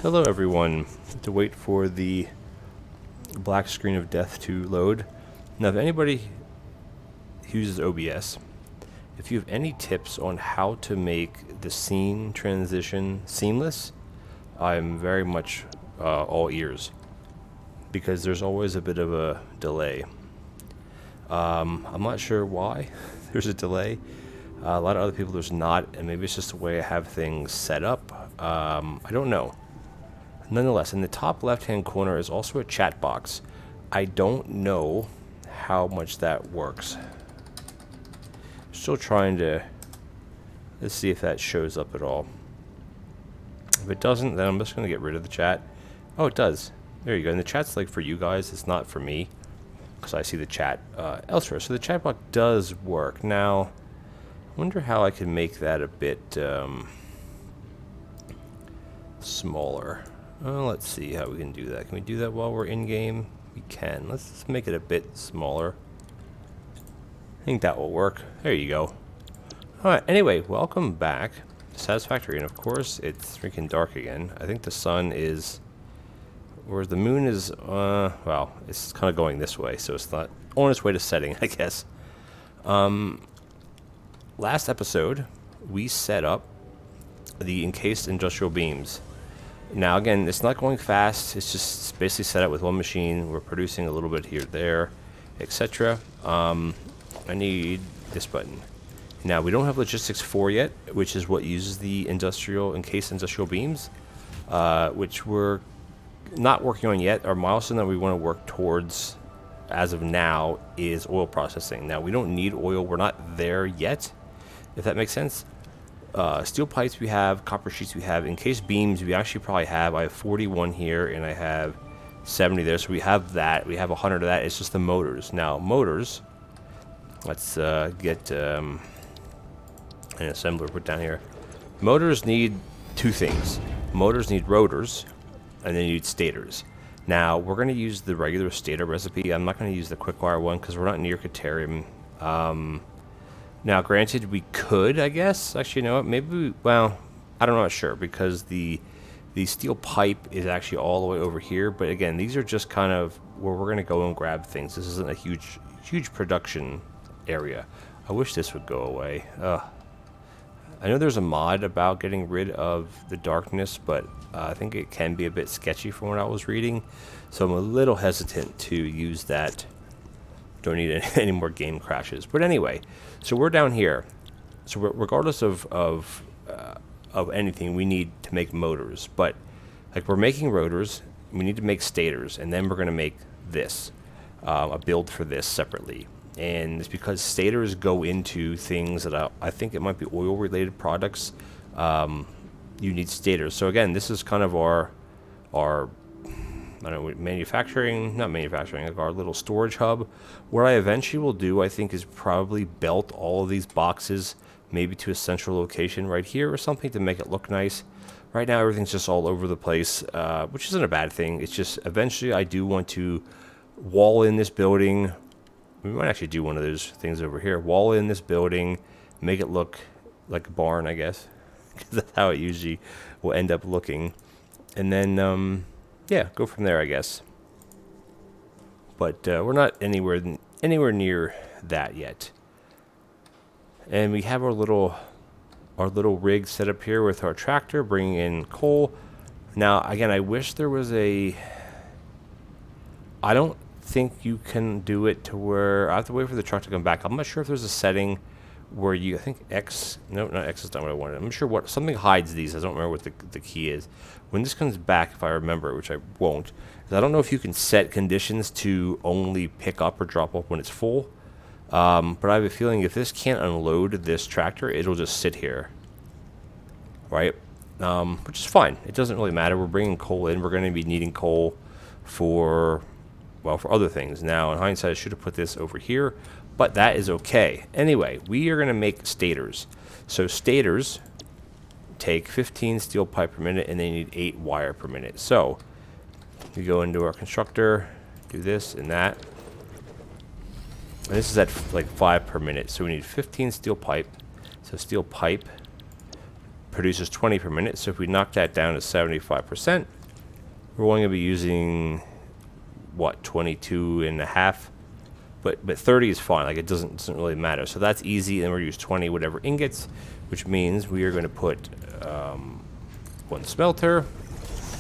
Hello everyone. To wait for the black screen of death to load. Now if anybody uses OBS if you have any tips on how to make the scene transition seamless, I'm very much all ears, because there's always a bit of a delay. I'm not sure why there's a delay. A lot of other people there's not, and maybe it's just the way I have things set up. I don't know. Nonetheless, in the top left-hand corner is also a chat box. I don't know how much that works. Still trying to... Let's see if that shows up at all. If it doesn't, then I'm just going to get rid of the chat. Oh, it does. There you go. And the chat's like for you guys. It's not for me, because I see the chat elsewhere. So the chat box does work. Now, I wonder how I can make that a bit smaller. Let's see how we can do that. Can we do that while we're in-game? We can. Let's just make it a bit smaller. I think that will work. There you go. Alright, anyway, welcome back to Satisfactory. And of course, it's freaking dark again. I think the sun is... Whereas the moon is, well, it's kind of going this way, so it's not on its way to setting, I guess. Last episode, we set up the encased industrial beams. Now, again, it's not going fast. It's just basically set up with one machine. We're producing a little bit here, there, etc. I need this button. Now, we don't have logistics 4 yet, which is what uses the encased industrial beams, which we're not working on yet. Our milestone that we want to work towards as of now is oil processing. Now, we don't need oil. We're not there yet, if that makes sense. Steel pipes we have, copper sheets we have, encased beams we actually probably have. I have 41 here and I have 70 there, so we have that. We have 100 of that. It's just the motors. Now, motors, let's get an assembler put down here. Motors need two things. Motors need rotors, and then you need stators. Now, we're going to use the regular stator recipe. I'm not going to use the quick-wire one because we're not near Caterium. Now, granted, we could, I guess. Actually, you know what? Maybe we, well, I'm not sure, because the steel pipe is actually all the way over here. But again, these are just kind of where we're going to go and grab things. This isn't a huge production area. I wish this would go away. I know there's a mod about getting rid of the darkness, but I think it can be a bit sketchy from what I was reading. So I'm a little hesitant to use that. Don't need any more game crashes. But anyway, so we're down here. So regardless of anything, we need to make motors. But like, we're making rotors, we need to make stators, and then we're going to make this, a build for this separately. And it's because stators go into things that I think it might be oil-related products. You need stators. So again, this is kind of our I don't know, not manufacturing, like our little storage hub. What I eventually will do, I think, is probably belt all of these boxes maybe to a central location right here or something to make it look nice. Right now, everything's just all over the place, which isn't a bad thing. It's just eventually I do want to wall in this building. We might actually do one of those things over here. Wall in this building, make it look like a barn, I guess. Because that's how it usually will end up looking. And then, yeah, go from there, I guess. But we're not anywhere near that yet. And we have our little rig set up here with our tractor, bringing in coal. Now, again, I wish there was I don't think you can do it to where I have to wait for the truck to come back. I'm not sure if there's a setting where I think X, no, not X is not what I wanted. I'm sure something hides these. I don't remember what the key is. When this comes back, if I remember, which I won't, I don't know if you can set conditions to only pick up or drop off when it's full. But I have a feeling if this can't unload this tractor, it'll just sit here. Right? Which is fine. It doesn't really matter. We're bringing coal in. We're going to be needing coal for other things. Now, in hindsight, I should have put this over here, but that is okay. Anyway, we are going to make stators. So stators take 15 steel pipe per minute, and they need 8 wire per minute. So we go into our constructor, do this and that. And this is at like 5 per minute. So we need 15 steel pipe. So steel pipe produces 20 per minute. So if we knock that down to 75%, we're only going to be using, what, 22.5 but 30 is fine. Like, it doesn't really matter. So that's easy, and we're use 20 whatever ingots, which means we are going to put one smelter,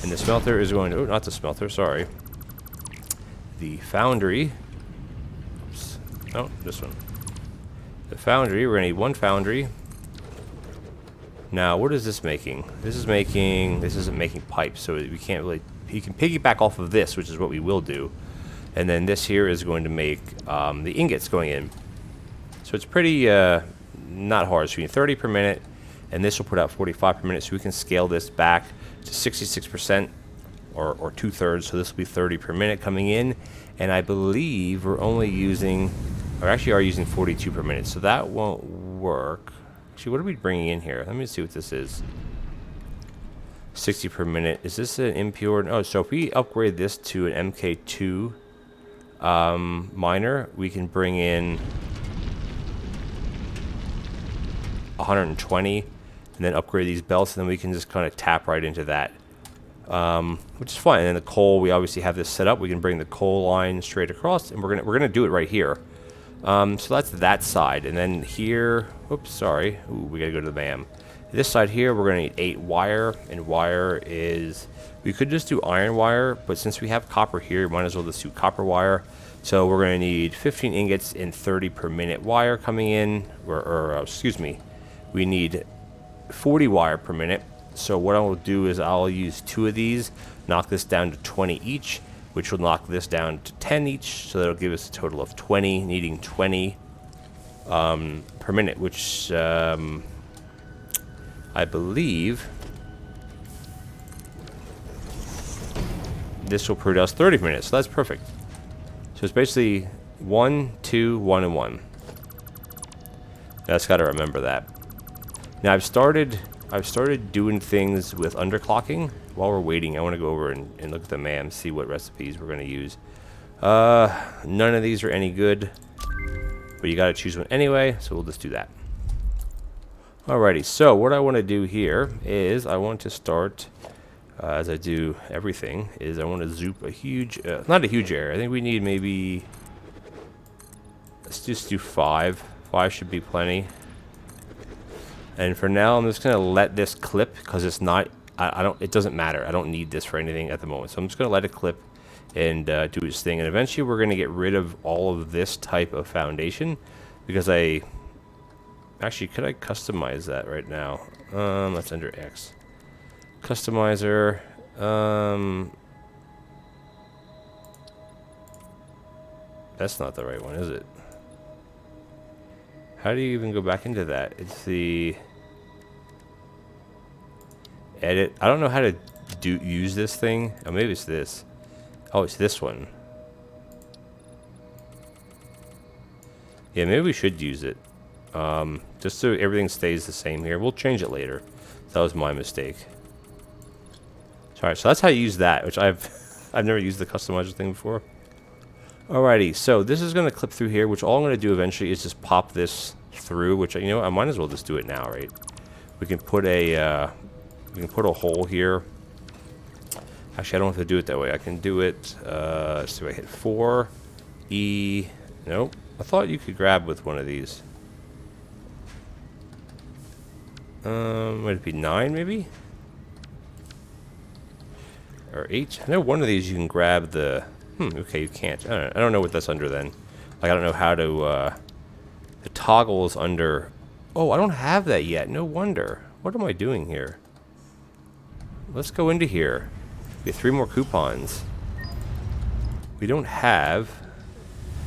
and the smelter is going to, oh, not the smelter, sorry, the foundry. Oops, no, this one. The foundry, we're going to need one foundry. Now, what is this making? This isn't making pipes, so we can't really, you can piggyback off of this, which is what we will do. And then this here is going to make the ingots going in. So it's pretty not hard. So we need 30 per minute, and this will put out 45 per minute. So we can scale this back to 66% or 2/3. So this will be 30 per minute coming in. And I believe we're only using, or actually are using 42 per minute. So that won't work. Actually, what are we bringing in here? Let me see what this is. 60 per minute. Is this an impure? Oh, so if we upgrade this to an MK2 miner, we can bring in 120 and then upgrade these belts, and then we can just kind of tap right into that, which is fine. And then the coal, we obviously have this set up. We can bring the coal line straight across, and we're gonna do it right here. So that's that side, and then here, oops, sorry, ooh, we gotta go to the BAM. This side here, we're gonna need 8 wire, and wire is, we could just do iron wire, but since we have copper here, might as well just do copper wire. So we're gonna need 15 ingots and 30 per minute wire coming in, or excuse me, we need 40 wire per minute. So what I will do is I'll use 2 of these, knock this down to 20 each, which will knock this down to 10 each, so that'll give us a total of 20, needing 20 per minute, which I believe this will produce 30 minutes, so that's perfect. So it's basically 1, 2, 1, and 1. I just got to remember that. Now I've started doing things with underclocking. While we're waiting, I want to go over and look at the MAM, see what recipes we're going to use. None of these are any good, but you got to choose one anyway, so we'll just do that. Alrighty, so what I want to do here is I want to start, as I do everything, is I want to zoop a huge, not a huge area. I think we need maybe, let's just do 5. 5 should be plenty. And for now, I'm just going to let this clip, because it's not, it doesn't matter. I don't need this for anything at the moment. So I'm just going to let it clip and do its thing. And eventually we're going to get rid of all of this type of foundation, because actually, could I customize that right now? That's under X. Customizer. That's not the right one, is it? How do you even go back into that? It's the edit. I don't know how to use this thing. Oh, maybe it's this. Oh, it's this one. Yeah, maybe we should use it. Just so everything stays the same here. We'll change it later. That was my mistake. Sorry, so that's how you use that, which I've never used the customizer thing before. Alrighty, so this is going to clip through here, which all I'm going to do eventually is just pop this through, which, you know, I might as well just do it now, right? We can put a hole here. Actually, I don't have to do it that way. I can do it, let's see if I hit 4, E, nope. I thought you could grab with one of these. Would it be 9 maybe? Or 8? I know one of these you can grab the, okay, you can't. I don't know what that's under then. Like, I don't know how to, the toggle is under, oh, I don't have that yet. No wonder. What am I doing here? Let's go into here. Get 3 more coupons. We don't have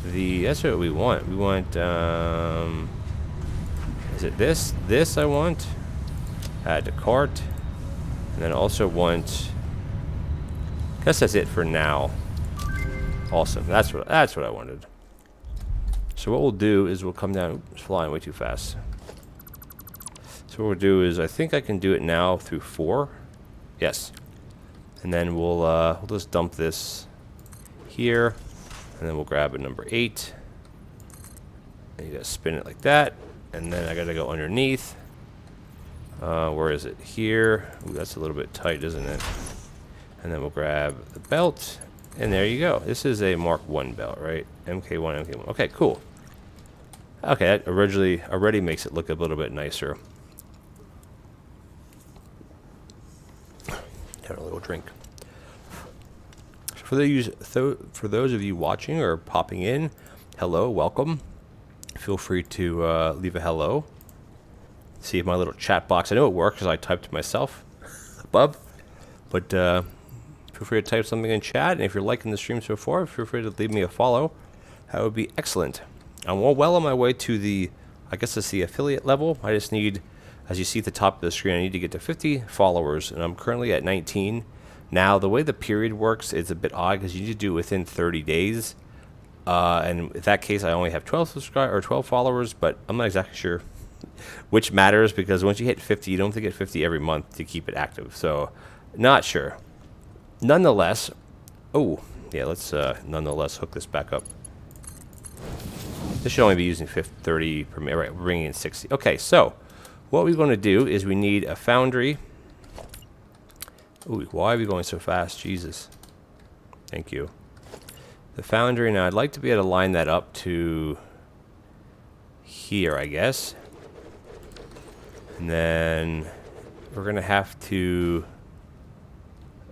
the, that's what we want. We want, is it this? This I want. Add to cart. And then also want, I guess that's it for now. Awesome. That's what I wanted. So what we'll do is we'll come down. Oops, flying way too fast. So what we'll do is I think I can do it now through 4. Yes. And then we'll just dump this here, and then we'll grab a number 8. And you gotta spin it like that, and then I gotta go underneath. Where is it? Here. Ooh, that's a little bit tight, isn't it? And then we'll grab the belt, And there you go. This is a Mark 1 belt, right? MK1, MK1. Okay, cool. Okay, that already makes it look a little bit nicer. Have a little drink. For those of you watching or popping in, hello, welcome. Feel free to leave a hello. See if my little chat box. I know it works because I typed to myself above. But feel free to type something in chat. And if you're liking the stream so far, feel free to leave me a follow. That would be excellent. I'm well on my way to the, I guess it's the affiliate level. I just need, as you see at the top of the screen, I need to get to 50 followers. And I'm currently at 19. Now, the way the period works is a bit odd because you need to do it within 30 days. And in that case, I only have 12 followers, but I'm not exactly sure which matters because once you hit 50, you don't have to get 50 every month to keep it active. So, not sure. Nonetheless, oh, yeah, let's nonetheless hook this back up. This should only be using 30 per minute. Right, we're bringing in 60. Okay, so what we're going to do is we need a foundry. Ooh, why are we going so fast? Jesus. Thank you. The foundry. Now, I'd like to be able to line that up to here, I guess. And then we're going to have to...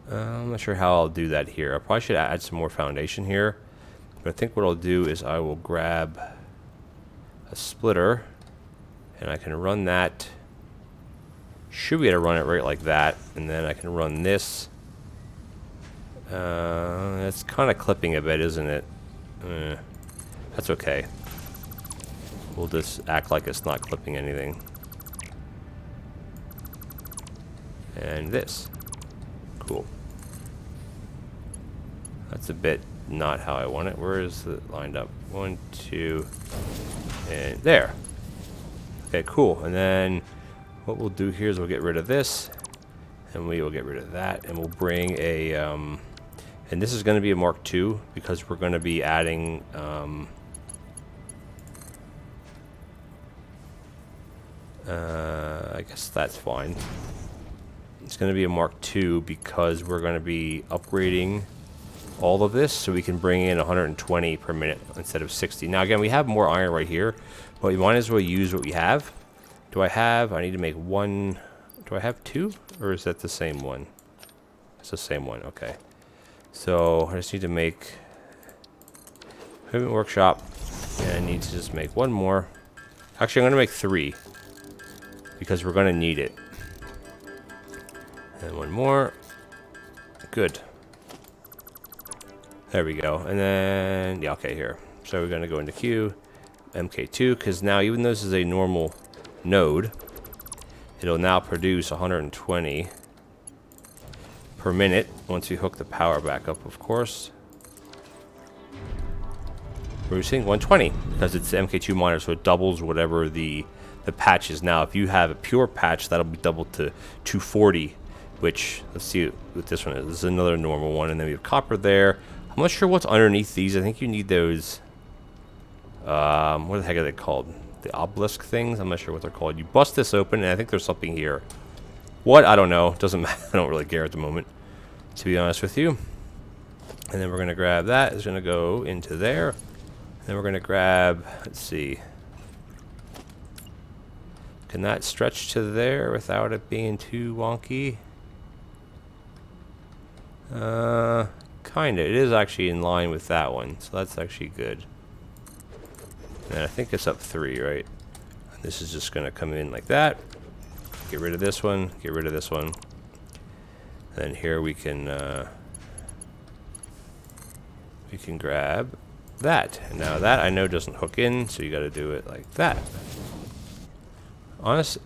I'm not sure how I'll do that here. I probably should add some more foundation here. But I think what I'll do is I will grab a splitter. And I can run that... Should be able to run it right like that, and then I can run this. It's kind of clipping a bit, isn't it? That's okay. We'll just act like it's not clipping anything. And this. Cool. That's a bit not how I want it. Where is it lined up? 1, 2, and there. Okay, cool. And then... what we'll do here is we'll get rid of this, and we will get rid of that, and we'll bring a, and this is going to be a Mark II because we're going to be adding, I guess that's fine. It's going to be a Mark II because we're going to be upgrading all of this so we can bring in 120 per minute instead of 60. Now again, we have more iron right here, but we might as well use what we have. I need to make one. Do I have two? Or is that the same one? It's the same one, okay. So I just need to make equipment workshop. And I need to just make one more. Actually, I'm going to make 3. Because we're going to need it. And one more. Good. There we go. And then, yeah, okay, here. So we're going to go into Q, MK2, because now even though this is a normal node, it'll now produce 120 per minute once we hook the power back up, of course. Producing 120 because it's the MK2 monitor, so it doubles whatever the patch is. Now, if you have a pure patch, that'll be doubled to 240, which, let's see what this one is. This is another normal one, and then we have copper there. I'm not sure what's underneath these. I think you need those, what the heck are they called? The obelisk things? I'm not sure what they're called. You bust this open, and I think there's something here. What? I don't know. Doesn't matter. I don't really care at the moment, to be honest with you. And then we're going to grab that. It's going to go into there. Then we're going to grab, let's see. Can that stretch to there without it being too wonky? Kinda. It is actually in line with that one, so that's actually good. And I think it's up 3, right? This is just going to come in like that. Get rid of this one. Get rid of this one. Then here we can grab that. And now that I know doesn't hook in, so you got to do it like that. Honestly,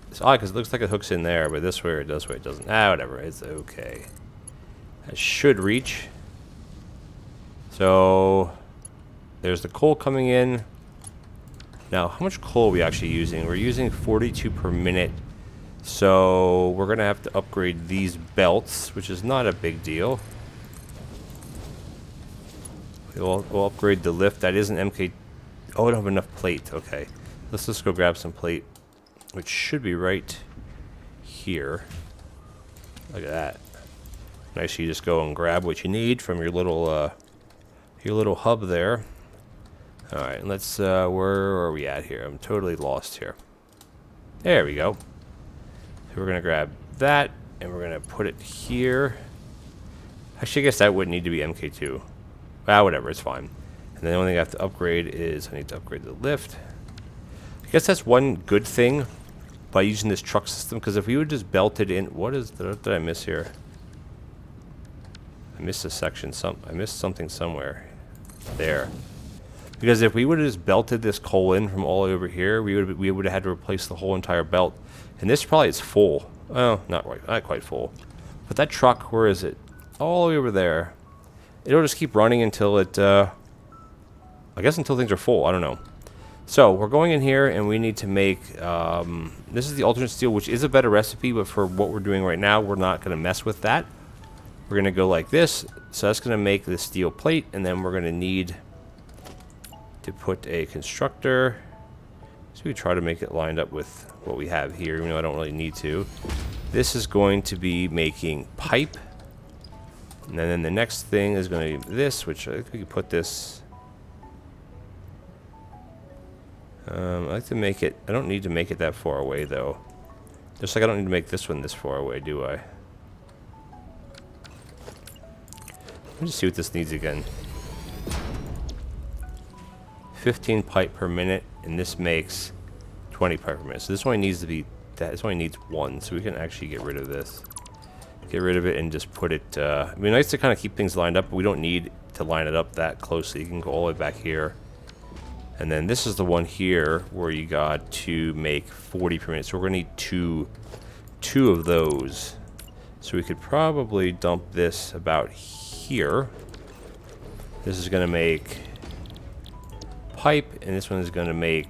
it's odd because it looks like it hooks in there, but this way it does, way it doesn't. Ah, whatever. It's okay. That should reach. So there's the coal coming in. Now, how much coal are we actually using? We're using 42 per minute. So we're going to have to upgrade these belts, which is not a big deal. We'll upgrade the lift. That is an MK... Oh, I don't have enough plate. Okay. Let's just go grab some plate, which should be right here. Look at that. Nice, you just go and grab what you need from your little hub there. All right, let's. Where are we at here? I'm totally lost here. There we go. So we're gonna grab that, and we're gonna put it here. Actually, I guess that wouldn't need to be MK2. Ah, whatever, it's fine. And then the only thing I have to upgrade is I need to upgrade the lift. I guess that's one good thing by using this truck system, because if we would just belt it in, what did I miss here? I missed a section. I missed something somewhere. There. Because if we would have just belted this coal in from all over here, we would have had to replace the whole entire belt. And this probably is full. Oh, not quite full. But that truck, where is it? All the way over there. It'll just keep running until it, I guess until things are full. I don't know. So, we're going in here and we need to make, this is the alternate steel, which is a better recipe, but for what we're doing right now, we're not going to mess with that. We're going to go like this. So that's going to make the steel plate, and then we're going to need to put a constructor. So we try to make it lined up with what we have here, even though I don't really need to. This is going to be making pipe. And then the next thing is going to be this, which I think we could put this. I like to make it, I don't need to make it that far away though. Just like I don't need to make this one this far away, do I? Let me just see what this needs again. 15 pipe per minute, and this makes 20 pipe per minute. So this only needs to be, this only needs one, so we can actually get rid of this. Get rid of it and just put it, it'd be nice to kind of keep things lined up, but we don't need to line it up that closely. You can go all the way back here. And then this is the one here where you got to make 40 per minute. So we're going to need two of those. So we could probably dump this about here. This is going to make pipe, and this one is going to make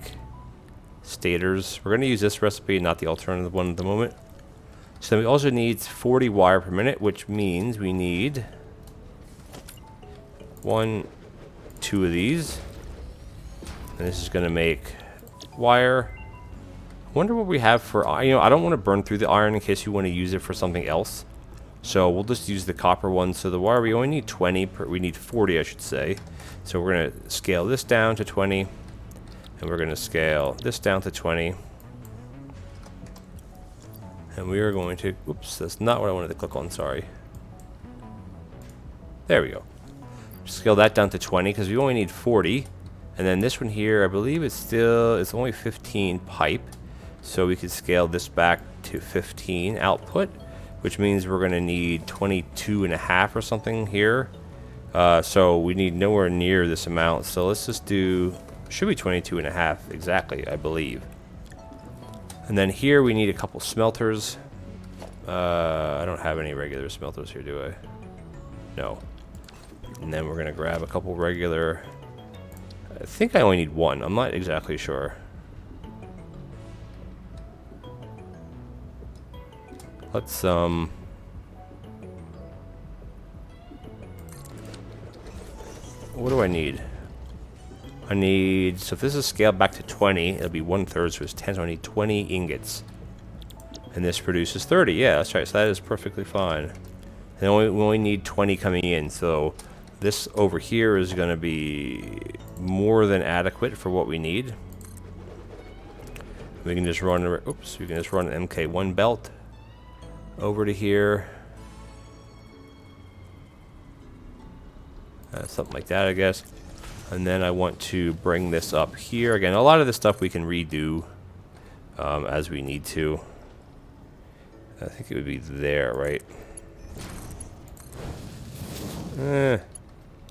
stators. We're going to use this recipe, not the alternative one at the moment. So we also need 40 wire per minute, which means we need 1, 2 of these. And this is going to make wire. I wonder what we have for, I don't want to burn through the iron in case you want to use it for something else. So we'll just use the copper one. So the wire, we only need 20, we need 40, I should say. So we're going to scale this down to 20. And we're going to scale this down to 20. And we are going to, oops, that's not what I wanted to click on, sorry. There we go. Scale that down to 20 because we only need 40. And then this one here, I believe it's only 15 pipe. So we could scale this back to 15 output, which means we're going to need 22.5 or something here. So we need nowhere near this amount. So let's just do, should be 22.5 exactly, I believe. And then here we need a couple smelters. I don't have any regular smelters here, do I? No. And then we're going to grab a couple regular. I think I only need one. I'm not exactly sure. Let's, what do I need? I need, so if this is scaled back to 20, it'll be 1/3, so it's 10, so I need 20 ingots. And this produces 30, yeah, that's right, so that is perfectly fine. And we only need 20 coming in, so this over here is going to be more than adequate for what we need. We can just run, oops, we can just run an MK1 belt over to here. Something like that, I guess. And then I want to bring this up here. Again, a lot of this stuff we can redo as we need to. I think it would be there, right?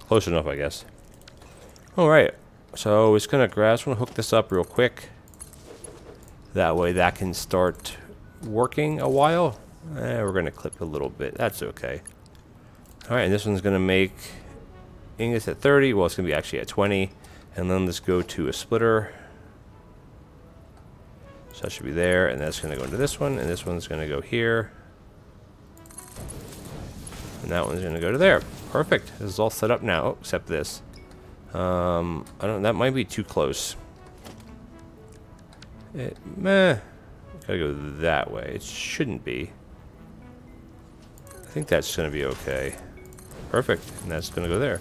Close enough, I guess. Alright, so it's gonna grab, I just want to hook this up real quick. That way that can start working a while. We're gonna clip a little bit, that's okay. Alright, and this one's gonna make ingots at 30, well it's gonna be actually at 20. And then let's go to a splitter. So that should be there, and that's gonna go into this one, and this one's gonna go here. And that one's gonna go to there. Perfect, this is all set up now, oh, except this. That might be too close. Gotta go that way. It shouldn't be. I think that's going to be okay. Perfect. And that's going to go there.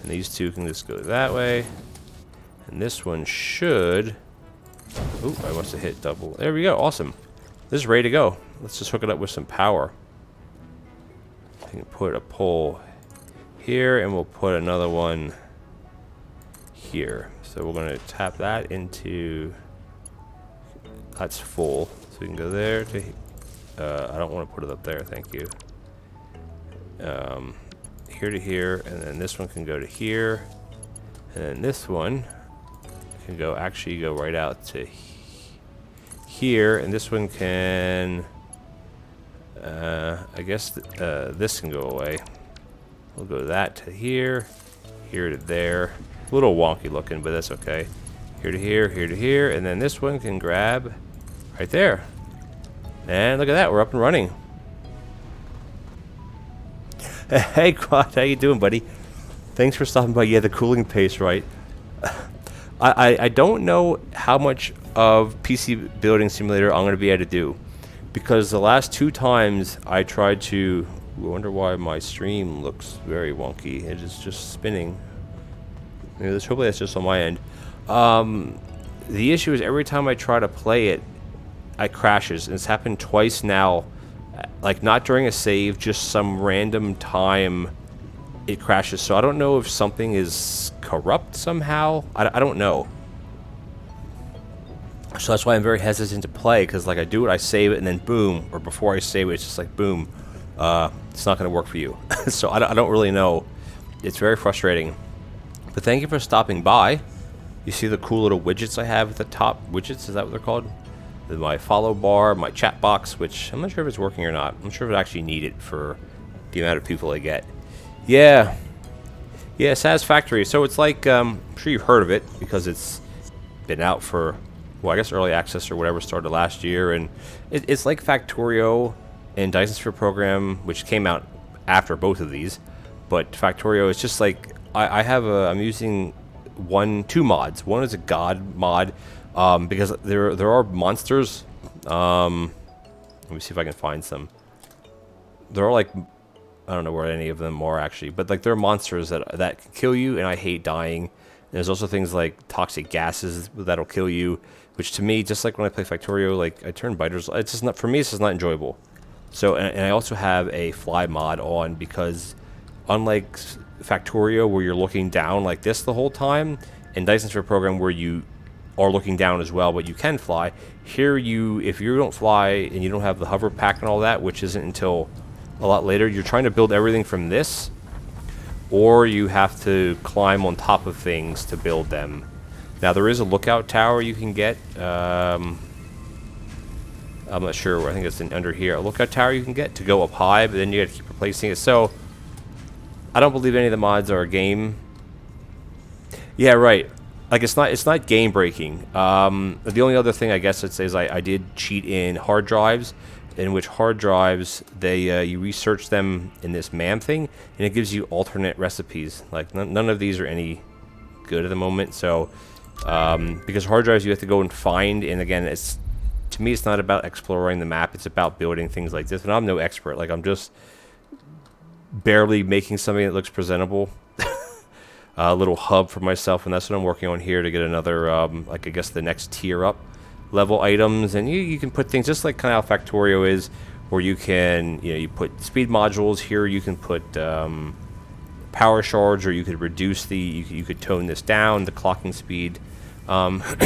And these two can just go that way. And this one should... Ooh, I must have hit double. There we go. Awesome. This is ready to go. Let's just hook it up with some power. I can put a pole here, and we'll put another one here. So we're going to tap that into... That's full. So we can go there to... I don't want to put it up there. Thank you. Here to here, and then this one can go to here, and then this one can go actually go right out to here, and this one can I guess this can go away. We'll go that to here, here to there. A little wonky looking, but that's okay. Here to here, and then this one can grab right there. And look at that, we're up and running. Hey, Quad, how you doing, buddy? Thanks for stopping by. Yeah, the cooling paste, right? I don't know how much of PC Building Simulator I'm going to be able to do. Because the last 2 times I tried to... I wonder why my stream looks very wonky. It is just spinning. Hopefully that's just on my end. The issue is every time I try to play it, it crashes. And it's happened twice now. Like, not during a save, just some random time it crashes. So I don't know if something is corrupt somehow. I don't know. So that's why I'm very hesitant to play, because like I do it, I save it, and then boom, or before I save it, it's just like boom. It's not going to work for you. So I don't really know. It's very frustrating. But thank you for stopping by. You see the cool little widgets I have at the top? Widgets, is that what they're called? My follow bar, my chat box, which I'm not sure if it's working or not. I'm sure if it actually need it for the amount of people I get. Yeah. Yeah, Satisfactory. So it's like, I'm sure you've heard of it because it's been out for, well, I guess early access or whatever started last year. And it's like Factorio and Dyson Sphere Program, which came out after both of these. But Factorio is just like, I'm using 2 mods. One is a God mod. Because there are monsters. Let me see if I can find some. There are like, I don't know where any of them are actually, but like there are monsters that can kill you, and I hate dying. And there's also things like toxic gases that'll kill you, which to me, just like when I play Factorio, like I turn biters. It's just not, for me, it's just not enjoyable. So, and I also have a fly mod on because, unlike Factorio where you're looking down like this the whole time, and Dyson Sphere Program where you are looking down as well, but you can fly. Here, if you don't fly and you don't have the hover pack and all that, which isn't until a lot later, you're trying to build everything from this, or you have to climb on top of things to build them. Now, there is a lookout tower you can get. I'm not sure. I think it's under here. A lookout tower you can get to go up high, but then you got to keep replacing it. So, I don't believe any of the mods are a game. Yeah, right. Like, it's not game breaking. The only other thing I guess I'd say is I did cheat in hard drives, in which hard drives you research them in this MAM thing, and it gives you alternate recipes. Like none of these are any good at the moment. So because hard drives you have to go and find, and again, to me it's not about exploring the map. It's about building things like this. And I'm no expert. Like I'm just barely making something that looks presentable. A little hub for myself, and that's what I'm working on here to get another, like I guess the next tier up level items. And you can put things just like kind of how Factorio is, where you can, you put speed modules here. You can put power shards, or you could reduce you could tone this down, the clocking speed,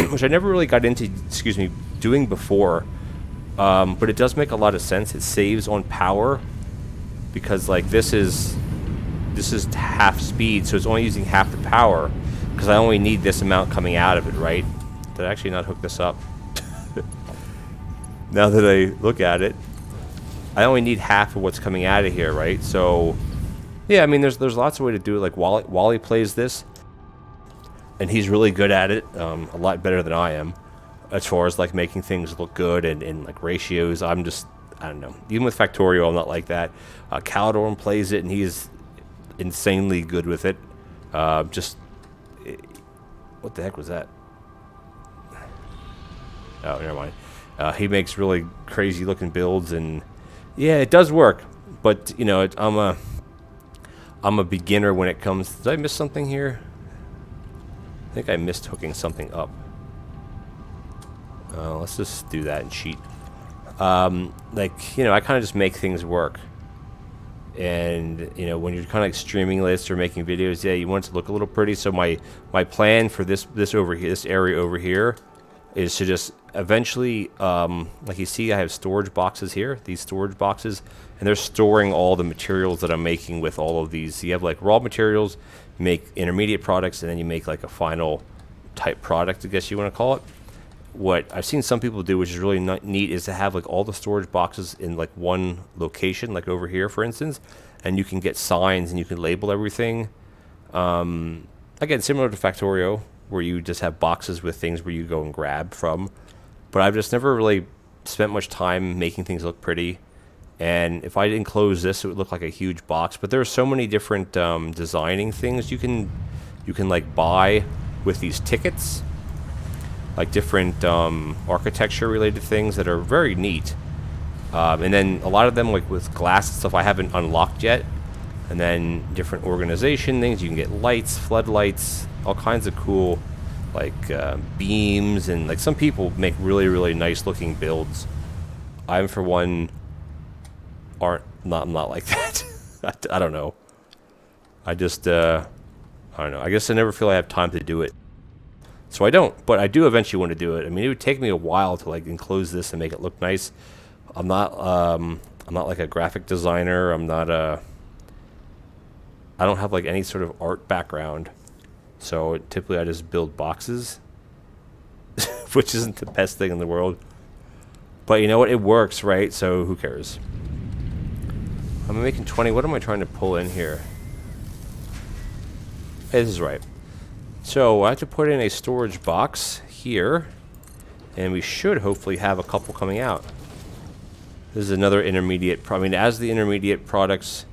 which I never really got into, doing before. But it does make a lot of sense. It saves on power because like this is half speed, so it's only using half the power because I only need this amount coming out of it, right? Did I actually not hook this up? Now that I look at it, I only need half of what's coming out of here, right? So, yeah, I mean, there's lots of way to do it. Like Wally plays this, and he's really good at it, a lot better than I am, as far as like making things look good and like ratios. I don't know. Even with Factorio, I'm not like that. Calidorn plays it, and he's insanely good with it. What the heck was that? Oh, never mind. He makes really crazy looking builds, and yeah, it does work. But you know, I'm a beginner when it comes. Did I miss something here? I think I missed hooking something up. Let's just do that and cheat. Like, you know, I kind of just make things work. And, you know, when you're kind of like streaming lists or making videos, yeah, you want it to look a little pretty. So my plan for this over here, this area over here, is to just eventually, like you see, I have storage boxes here, these storage boxes, and they're storing all the materials that I'm making with all of these. So you have like raw materials, make intermediate products, and then you make like a final type product, I guess you want to call it. What I've seen some people do, which is really neat, is to have like all the storage boxes in like one location, like over here, for instance, and you can get signs and you can label everything. Again, similar to Factorio, where you just have boxes with things where you go and grab from. But I've just never really spent much time making things look pretty. And if I didn't close this, it would look like a huge box. But there are so many different designing things you can like buy with these tickets. Like different architecture related things that are very neat. And then a lot of them, like with glass and stuff, I haven't unlocked yet. And then different organization things. You can get lights, floodlights, all kinds of cool, like beams. And like some people make really, really nice looking builds. I'm, for one, I'm not like that. I don't know. I just, I don't know. I guess I never feel I have time to do it. So I don't, but I do eventually want to do it. I mean, it would take me a while to like enclose this and make it look nice. I'm not like a graphic designer. I don't have like any sort of art background. So typically I just build boxes, which isn't the best thing in the world. But you know what? It works, right? So who cares? I'm making 20. What am I trying to pull in here? Hey, this is right. So I have to put in a storage box here, and we should hopefully have a couple coming out. This is another intermediate. I mean, as the intermediate products,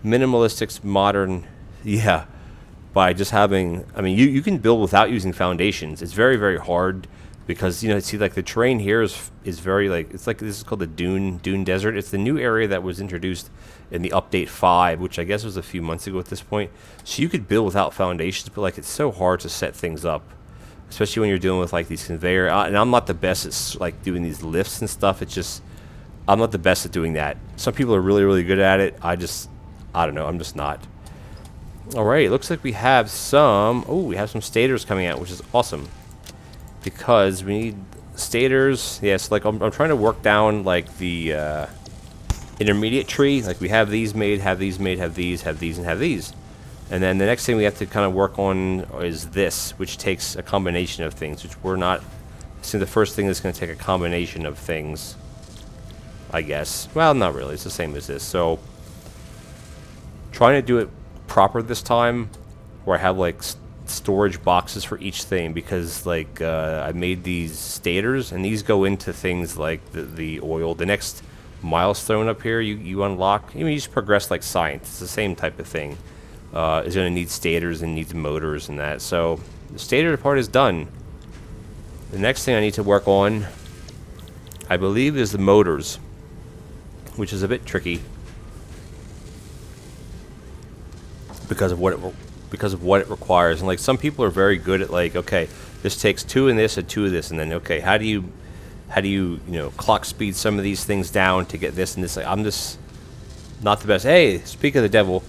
minimalistic, modern, yeah. By just having, I mean, you can build without using foundations. It's very, very hard because, you know, see, like the terrain here is very like, it's like, this is called the Dune Desert. It's the new area that was introduced in the update 5, which I guess was a few months ago at this point. So you could build without foundations, but like it's so hard to set things up, especially when you're dealing with like these conveyor. And I'm not the best at like doing these lifts and stuff. It's just, I'm not the best at doing that. Some people are really, really good at it. I don't know. I'm just not. All right. It looks like we have some stators coming out, which is awesome because we need stators. Yes. Like I'm trying to work down like the, intermediate tree. Like we have these made, have these made, have these, and have these. And then the next thing we have to kind of work on is this, which takes a combination of things, which we're not. So the first thing is going to take a combination of things, I guess. Well, not really. It's the same as this. So trying to do it proper this time, where I have like storage boxes for each thing, because like I made these stators, and these go into things like the oil. The next milestone up here you unlock. I mean, you just progress like science. It's the same type of thing. Is going to need stators and needs motors and that. So the stator part is done. The next thing I need to work on, I believe, is the motors, which is a bit tricky because of what it requires. And like some people are very good at like, okay, this takes 2 of this and 2 of this, and then okay, how do you you know, clock speed some of these things down to get this and this? Like, I'm just not the best. Hey, speak of the devil.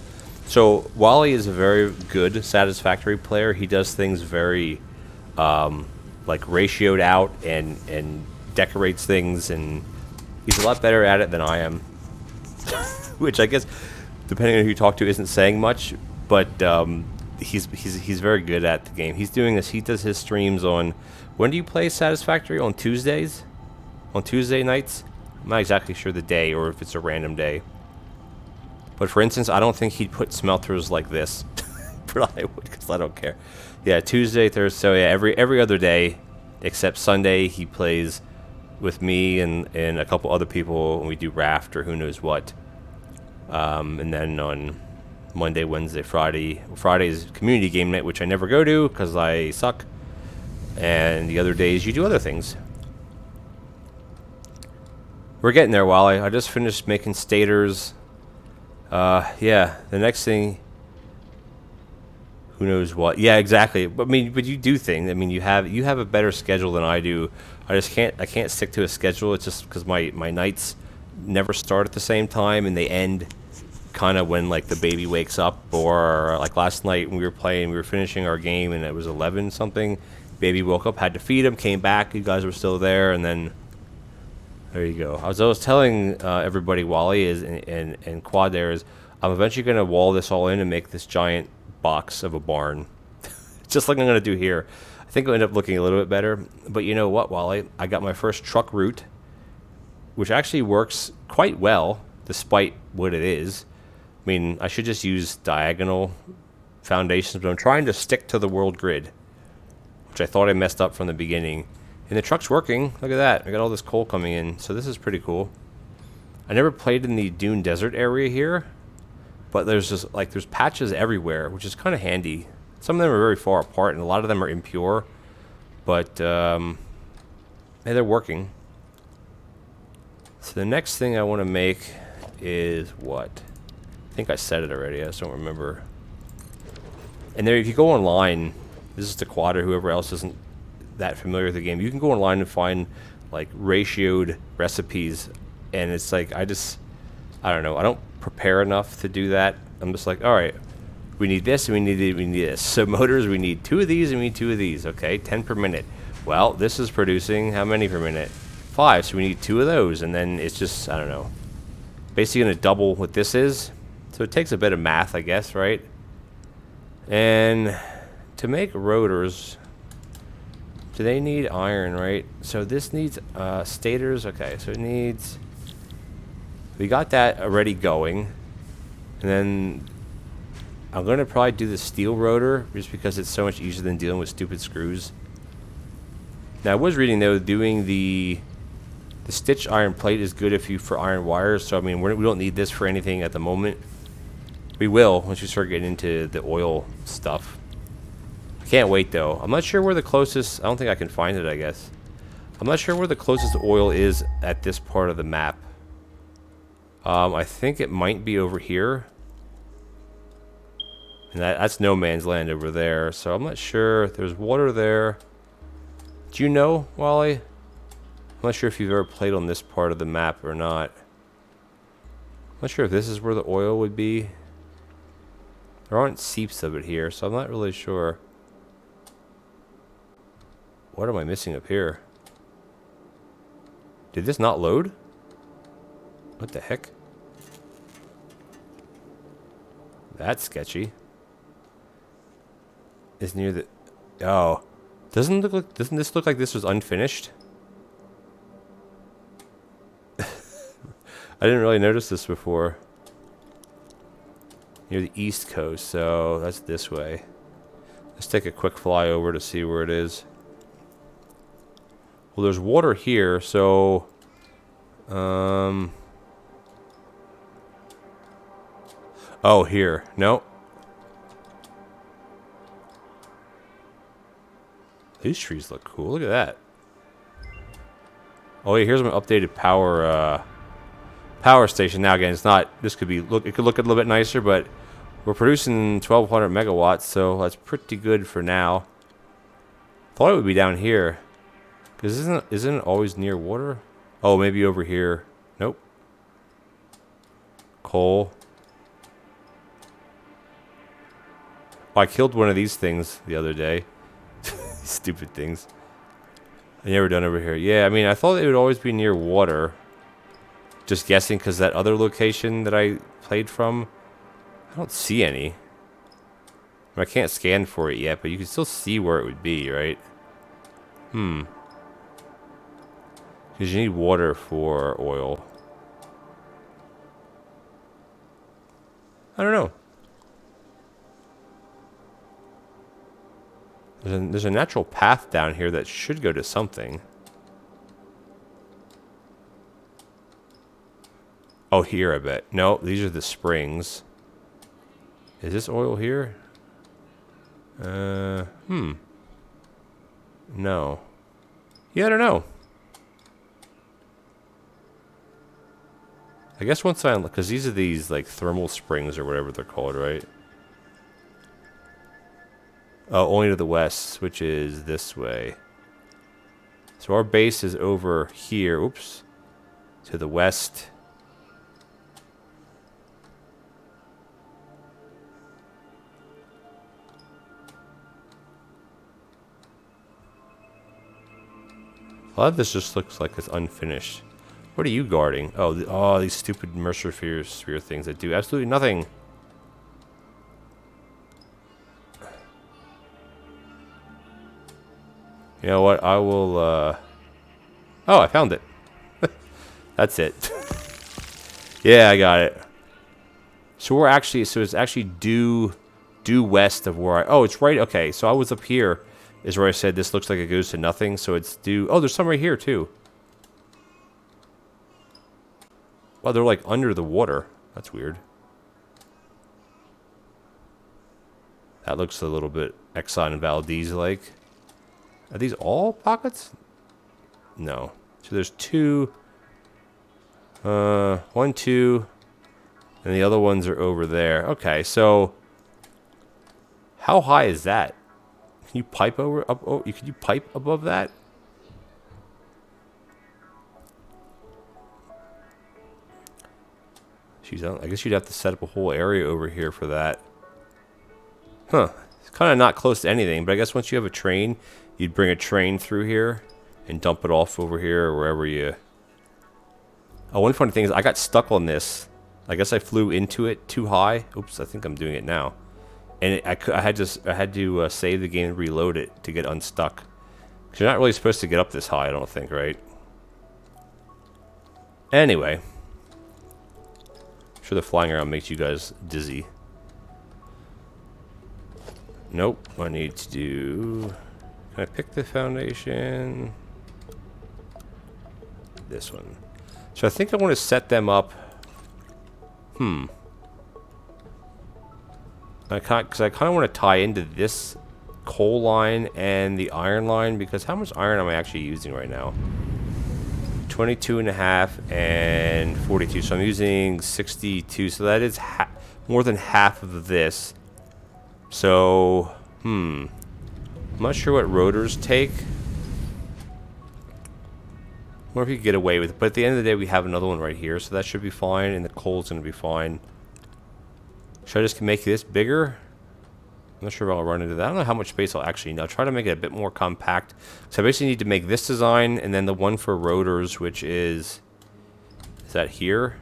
So Wally is a very good Satisfactory player. He does things very like ratioed out and decorates things, and he's a lot better at it than I am. Which I guess, depending on who you talk to, isn't saying much. But he's very good at the game. He's doing this. He does his streams on. When do you play Satisfactory? On Tuesdays? On Tuesday nights? I'm not exactly sure the day, or if it's a random day. But for instance, I don't think he'd put smelters like this. But I would, because I don't care. Yeah, Tuesday, Thursday, so yeah, every other day, except Sunday, he plays with me and a couple other people, and we do raft or who knows what. And then on Monday, Wednesday, Friday is community game night, which I never go to because I suck. And the other days you do other things. We're getting there, Wally. I just finished making stators. Yeah, the next thing, who knows what? Yeah, exactly. But I mean, but you do things. I mean, you have a better schedule than I do. I can't stick to a schedule. It's just because my nights never start at the same time and they end kind of when like the baby wakes up, or like last night when we were playing, we were finishing our game and it was 11 something. Baby woke up, had to feed him, came back. You guys were still there, and then there you go. I was telling everybody, Wally is and Quad there is, I'm eventually gonna wall this all in and make this giant box of a barn, just like I'm gonna do here. I think it'll end up looking a little bit better. But you know what, Wally? I got my first truck route, which actually works quite well, despite what it is. I mean, I should just use diagonal foundations, but I'm trying to stick to the world grid, which I thought I messed up from the beginning. And the truck's working. Look at that. I got all this coal coming in, so this is pretty cool. I never played in the Dune Desert area here, but there's just like there's patches everywhere, which is kind of handy. Some of them are very far apart, and a lot of them are impure, but hey, they're working. So the next thing I want to make is what? I think I said it already. I just don't remember. And there, if you go online, this is the Quad or whoever else isn't that familiar with the game, you can go online and find like ratioed recipes, and it's like I don't know. I don't prepare enough to do that. I'm just like, all right, we need this and we need this. So motors, we need 2 of these and we need 2 of these. Okay, 10 per minute. Well, this is producing how many per minute? 5. So we need 2 of those, and then it's just, I don't know. Basically going to double what this is. So it takes a bit of math, I guess, right? And to make rotors, do they need iron, right? So this needs stators. Okay, so it needs... We got that already going. And then I'm going to probably do the steel rotor just because it's so much easier than dealing with stupid screws. Now, I was reading, though, doing the stitched iron plate is good if you for iron wires. So, I mean, we don't need this for anything at the moment. We will once we start getting into the oil stuff. I can't wait, though. I'm not sure where the closest... I don't think I can find it, I guess. I'm not sure where the closest oil is at this part of the map. I think it might be over here. And that's no man's land over there. So I'm not sure. There's water there. Do you know, Wally? I'm not sure if you've ever played on this part of the map or not. I'm not sure if this is where the oil would be. There aren't seeps of it here, so I'm not really sure. What am I missing up here? Did this not load? What the heck? That's sketchy. Is near the... Oh. Doesn't this look like this was unfinished? I didn't really notice this before. Near the east coast, so that's this way. Let's take a quick fly over to see where it is. Well, there's water here, so... Oh, here. No. These trees look cool. Look at that. Oh, yeah, here's my updated power station. Now, again, it's not... This could be... It could look a little bit nicer, but we're producing 1,200 megawatts, so that's pretty good for now. Thought it would be down here. Because isn't it always near water? Oh, maybe over here. Nope. Coal. Oh, I killed one of these things the other day. Stupid things. I never done over here. Yeah, I mean, I thought it would always be near water. Just guessing, because that other location that I played from, I don't see any. I can't scan for it yet, but you can still see where it would be, right? Because you need water for oil. I don't know. There's a natural path down here that should go to something. Oh, here, I bet. No, these are the springs. Is this oil here? No. Yeah, I don't know. I guess once I, because these are these like thermal springs or whatever they're called, right? Oh, only to the west, which is this way. So our base is over here. Oops. To the west. A lot of this just looks like it's unfinished. What are you guarding? Oh, oh, these stupid Mercer sphere things that do absolutely nothing. You know what? I will, Oh, I found it. That's it. Yeah, I got it. So we're actually, so it's actually due west of where I, oh, it's right, okay. So I was up here, is where I said this looks like it goes to nothing. So it's due, oh, there's some right here too. Well, they're like under the water. That's weird. That looks a little bit Exxon Valdez-like. Are these all pockets? No. So there's two. 1, 2. And the other ones are over there. Okay, so how high is that? Can you pipe over up? Oh, can you pipe above that? Jeez, I guess you'd have to set up a whole area over here for that. Huh. It's kind of not close to anything, but I guess once you have a train, you'd bring a train through here and dump it off over here or wherever you... Oh, one funny thing is I got stuck on this. I guess I flew into it too high. Oops, I think I'm doing it now. And I had to save the game and reload it to get unstuck. Because you're not really supposed to get up this high, I don't think, right? Anyway. I'm sure the flying around makes you guys dizzy. Nope. I need to do... Can I pick the foundation? This one. So I think I want to set them up... Because I kind of want to tie into this coal line and the iron line, because how much iron am I actually using right now? 22.5 and 42, so I'm using 62, so that is more than half of this. So, I'm not sure what rotors take. Or if you get away with it, but at the end of the day we have another one right here, so that should be fine, and the coal's going to be fine. Should I just make this bigger? I'm not sure if I'll run into that. I don't know how much space I'll actually need. I'll try to make it a bit more compact. So I basically need to make this design, and then the one for rotors, which is that here?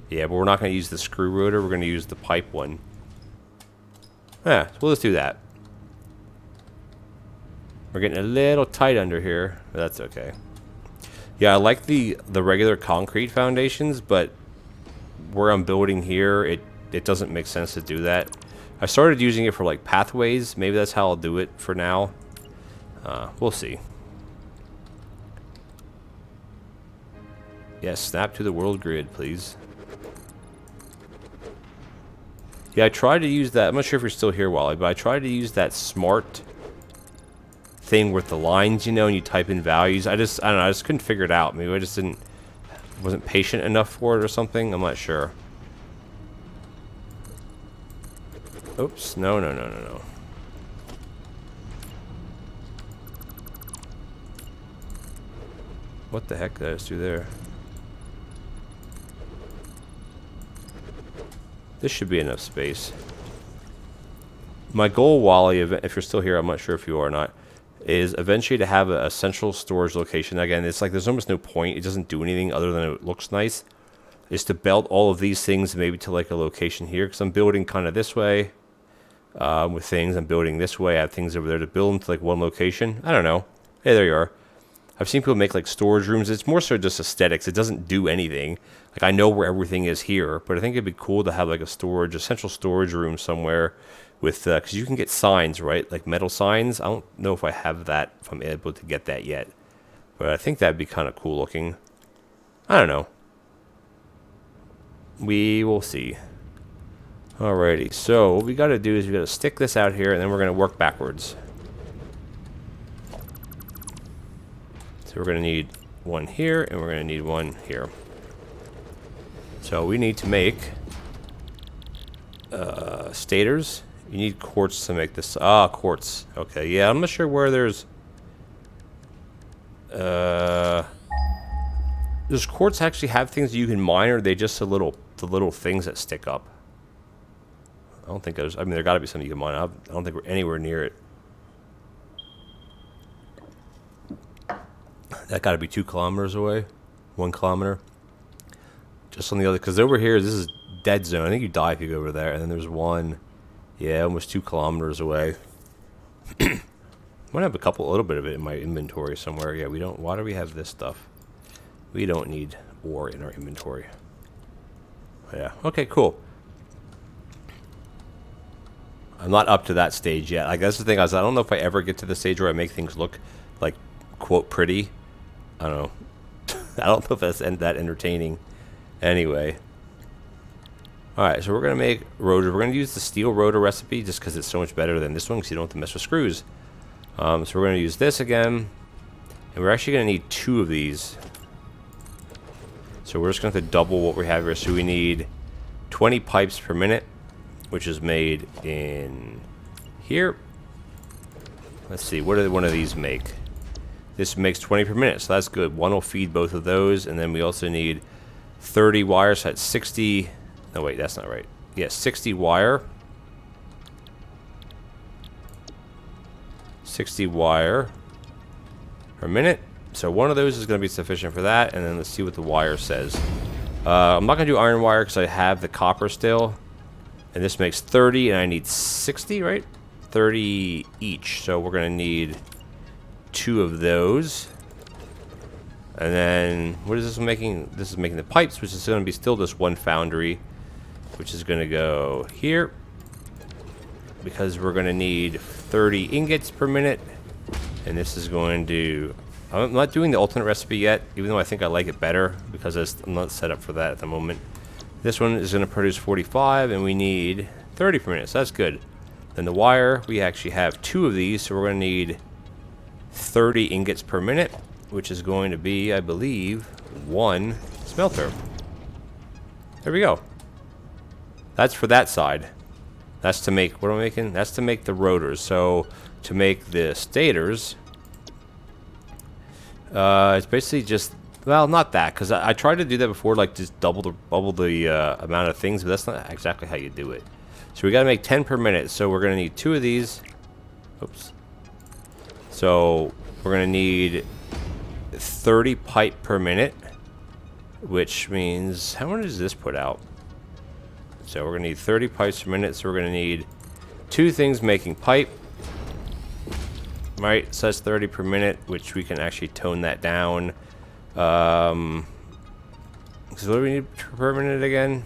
Yeah, but we're not going to use the screw rotor. We're going to use the pipe one. Yeah, so we'll just do that. We're getting a little tight under here, but that's okay. Yeah, I like the regular concrete foundations, but where I'm building here, it doesn't make sense to do that. I started using it for like pathways. Maybe that's how I'll do it for now. We'll see. Yes, snap to the world grid, please. Yeah, I tried to use that. I'm not sure if you're still here, Wally, but I tried to use that smart thing with the lines, you know, and you type in values. I don't know, I just couldn't figure it out. Maybe I just wasn't patient enough for it or something. I'm not sure. Oops, no. What the heck did I just do there? This should be enough space. My goal, Wally, if you're still here, I'm not sure if you are or not, is eventually to have a central storage location. Again, it's like there's almost no point. It doesn't do anything other than it looks nice. Is to belt all of these things maybe to like a location here, because I'm building kind of this way with things. I'm building this way. I have things over there to build into like one location. I don't know. Hey, there you are. I've seen people make like storage rooms. It's more so just aesthetics. It doesn't do anything. Like I know where everything is here, but I think it'd be cool to have like a central storage room somewhere with, because you can get signs, right? Like metal signs. I don't know if I have that, if I'm able to get that yet. But I think that'd be kind of cool looking. I don't know. We will see. Alrighty, so what we got to do is we got to stick this out here, and then we're going to work backwards. So we're going to need one here, and we're going to need one here. So we need to make stators. You need quartz to make this. Ah, quartz. Okay, yeah, I'm not sure where there's... does quartz actually have things that you can mine, or are they just the little things that stick up? I don't think there's... I mean, there got to be something you can mine. I don't think we're anywhere near it. That got to be 2 kilometers away. 1 kilometer. Just on the other... Because over here, this is dead zone. I think you die if you go over there. And then there's one... Yeah, almost 2 kilometers away. I might have a little bit of it in my inventory somewhere. Yeah, we don't... Why do we have this stuff? We don't need ore in our inventory. Yeah, okay, cool. I'm not up to that stage yet. I guess the thing is, I don't know if I ever get to the stage where I make things look like, quote, pretty. I don't know. I don't know if that's that entertaining. Anyway. Alright, so we're going to make rotors. We're going to use the steel rotor recipe just because it's so much better than this one because you don't have to mess with screws. So we're going to use this again. And we're actually going to need 2 of these. So we're just going to have to double what we have here. So we need 20 pipes per minute, which is made in here. Let's see, what did one of these make? This makes 20 per minute, so that's good. One will feed both of those, and then we also need 30 wires, so that's 60... No, wait, that's not right. Yeah, 60 wire. 60 wire per minute. So one of those is going to be sufficient for that, and then let's see what the wire says. I'm not going to do iron wire because I have the copper still. And this makes 30, and I need 60, right? 30 each, so we're going to need 2 of those. And then, what is this making? This is making the pipes, which is going to be still just 1 foundry, which is going to go here. Because we're going to need 30 ingots per minute. And this is going to... I'm not doing the alternate recipe yet, even though I think I like it better, because I'm not set up for that at the moment. This one is going to produce 45, and we need 30 per minute, so that's good. Then the wire, we actually have 2 of these, so we're going to need 30 ingots per minute, which is going to be, I believe, 1 smelter. There we go. That's for that side. That's to make, what am I making? That's to make the rotors. So, to make the stators, it's basically just... Well, not that, because I tried to do that before, like just double the amount of things, but that's not exactly how you do it. So we got to make 10 per minute, so we're going to need 2 of these. Oops. So we're going to need 30 pipe per minute, which means, how much does this put out? So we're going to need 30 pipes per minute, so we're going to need 2 things making pipe. Right, so that's 30 per minute, which we can actually tone that down. So what do we need per minute again?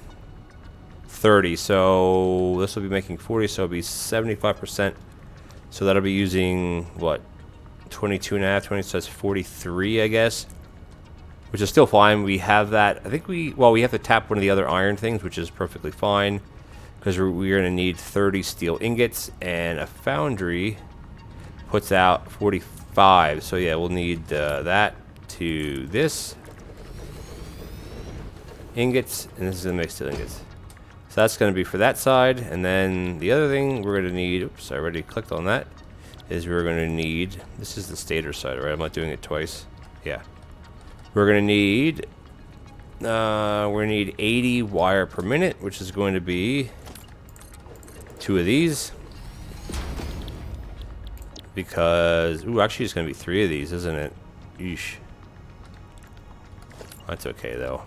30. So this will be making 40, so it'll be 75%. So that'll be using what? 22 and a half, 20, so that's 43, I guess. Which is still fine. We have that. I think we have to tap one of the other iron things, which is perfectly fine. Because we're going to need 30 steel ingots, and a foundry puts out 45. So yeah, we'll need that to this. Ingots, and this is going to make steel ingots. So that's going to be for that side, and then the other thing we're going to need, oops, I already clicked on that, is we're going to need, this is the stator side, right? I'm not doing it twice. Yeah. We're going to need, 80 wire per minute, which is going to be 2 of these. Because, ooh, actually it's going to be 3 of these, isn't it? Yeesh. That's okay, though.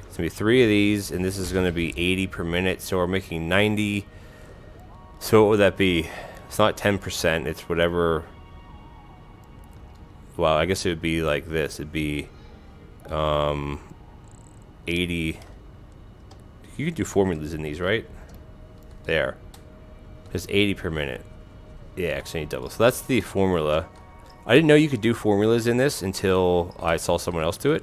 It's going to be 3 of these, and this is going to be 80 per minute, so we're making 90. So what would that be? It's not 10%, it's whatever. Well, I guess it would be like this. It'd be 80. You could do formulas in these, right? There. It's 80 per minute. Yeah, actually need double. So that's the formula. I didn't know you could do formulas in this until I saw someone else do it.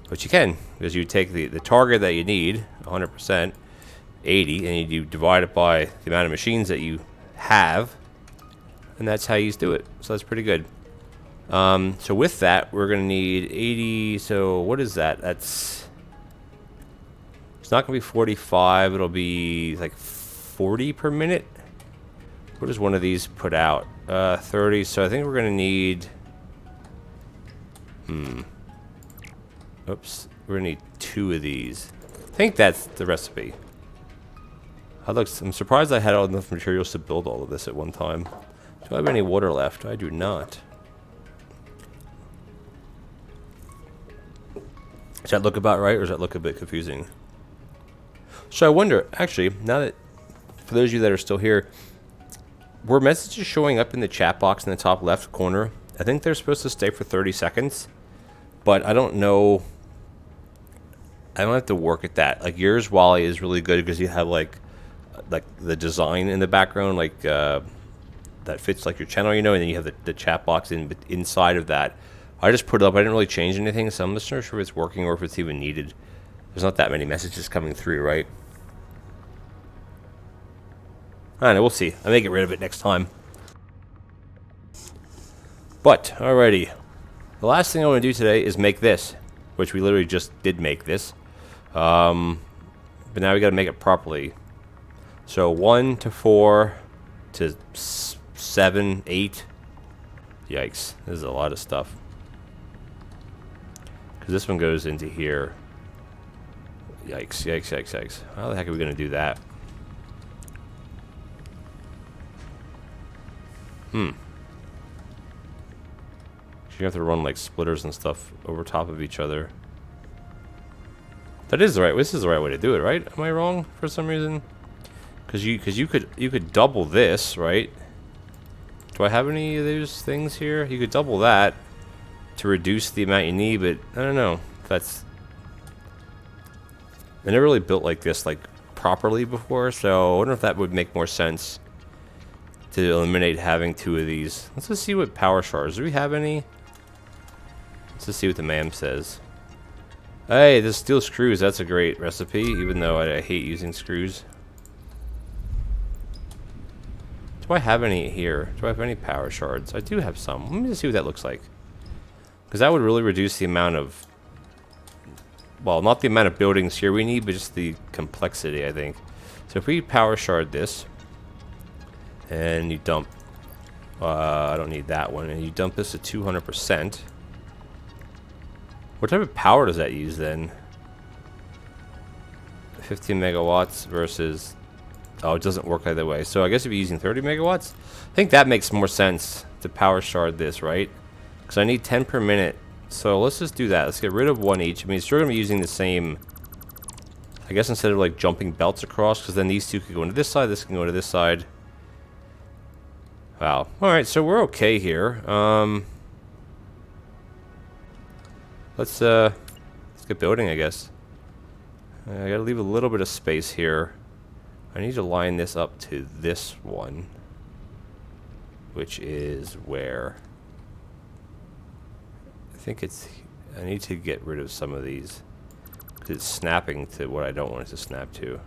But you can, because you take the target that you need, 100%, 80, and you divide it by the amount of machines that you have, and that's how you do it. So that's pretty good. So with that, we're going to need 80, so what is that? That's It's not going to be 45. It'll be like 40 per minute. What does one of these put out? 30. So I think we're going to need... Oops. We're going to need 2 of these. I think that's the recipe. I'm surprised I had enough materials to build all of this at one time. Do I have any water left? I do not. Does that look about right, or does that look a bit confusing? So I wonder, actually, now that, for those of you that are still here, were messages showing up in the chat box in the top left corner? I think they're supposed to stay for 30 seconds, but I don't know. I don't have to work at that. Like yours, Wally, is really good because you have like the design in the background, like that fits like your channel, you know, and then you have the chat box inside of that. I just put it up. I didn't really change anything, so I'm just not sure if it's working or if it's even needed. There's not that many messages coming through, right? I don't know. We'll see. I may get rid of it next time. But, alrighty. The last thing I want to do today is make this, which we literally just did make this. But now we got to make it properly. So 1 to 4 to 7, 8. Yikes. This is a lot of stuff. Because this one goes into here. Yikes, yikes, yikes, yikes. How the heck are we going to do that? You have to run like splitters and stuff over top of each other. That is the right. This is the right way to do it, right? Am I wrong for some reason? Because you could double this, right? Do I have any of those things here? You could double that to reduce the amount you need, but I don't know if that's. I never really built like this like properly before, so I wonder if that would make more sense to eliminate having 2 of these. Let's just see what power shards. Do we have any? Let's just see what the ma'am says. Hey, the steel screws. That's a great recipe, even though I hate using screws. Do I have any here? Do I have any power shards? I do have some. Let me just see what that looks like. Because that would really reduce the amount of... Well, not the amount of buildings here we need, but just the complexity, I think. So if we power shard this, and you dump... I don't need that one. And you dump this to 200%. What type of power does that use then? 15 megawatts versus... Oh, it doesn't work either way. So I guess if you're using 30 megawatts, I think that makes more sense to power shard this, right? Because I need 10 per minute. So let's just do that. Let's get rid of 1 each. I mean, it's still going to be using the same... I guess instead of like jumping belts across, because then these 2 can go into this side, this can go into this side. Wow. Alright, so we're okay here. Let's get building, I guess. I gotta leave a little bit of space here. I need to line this up to this one, which is where I think it's... I need to get rid of some of these because it's snapping to what I don't want it to snap to.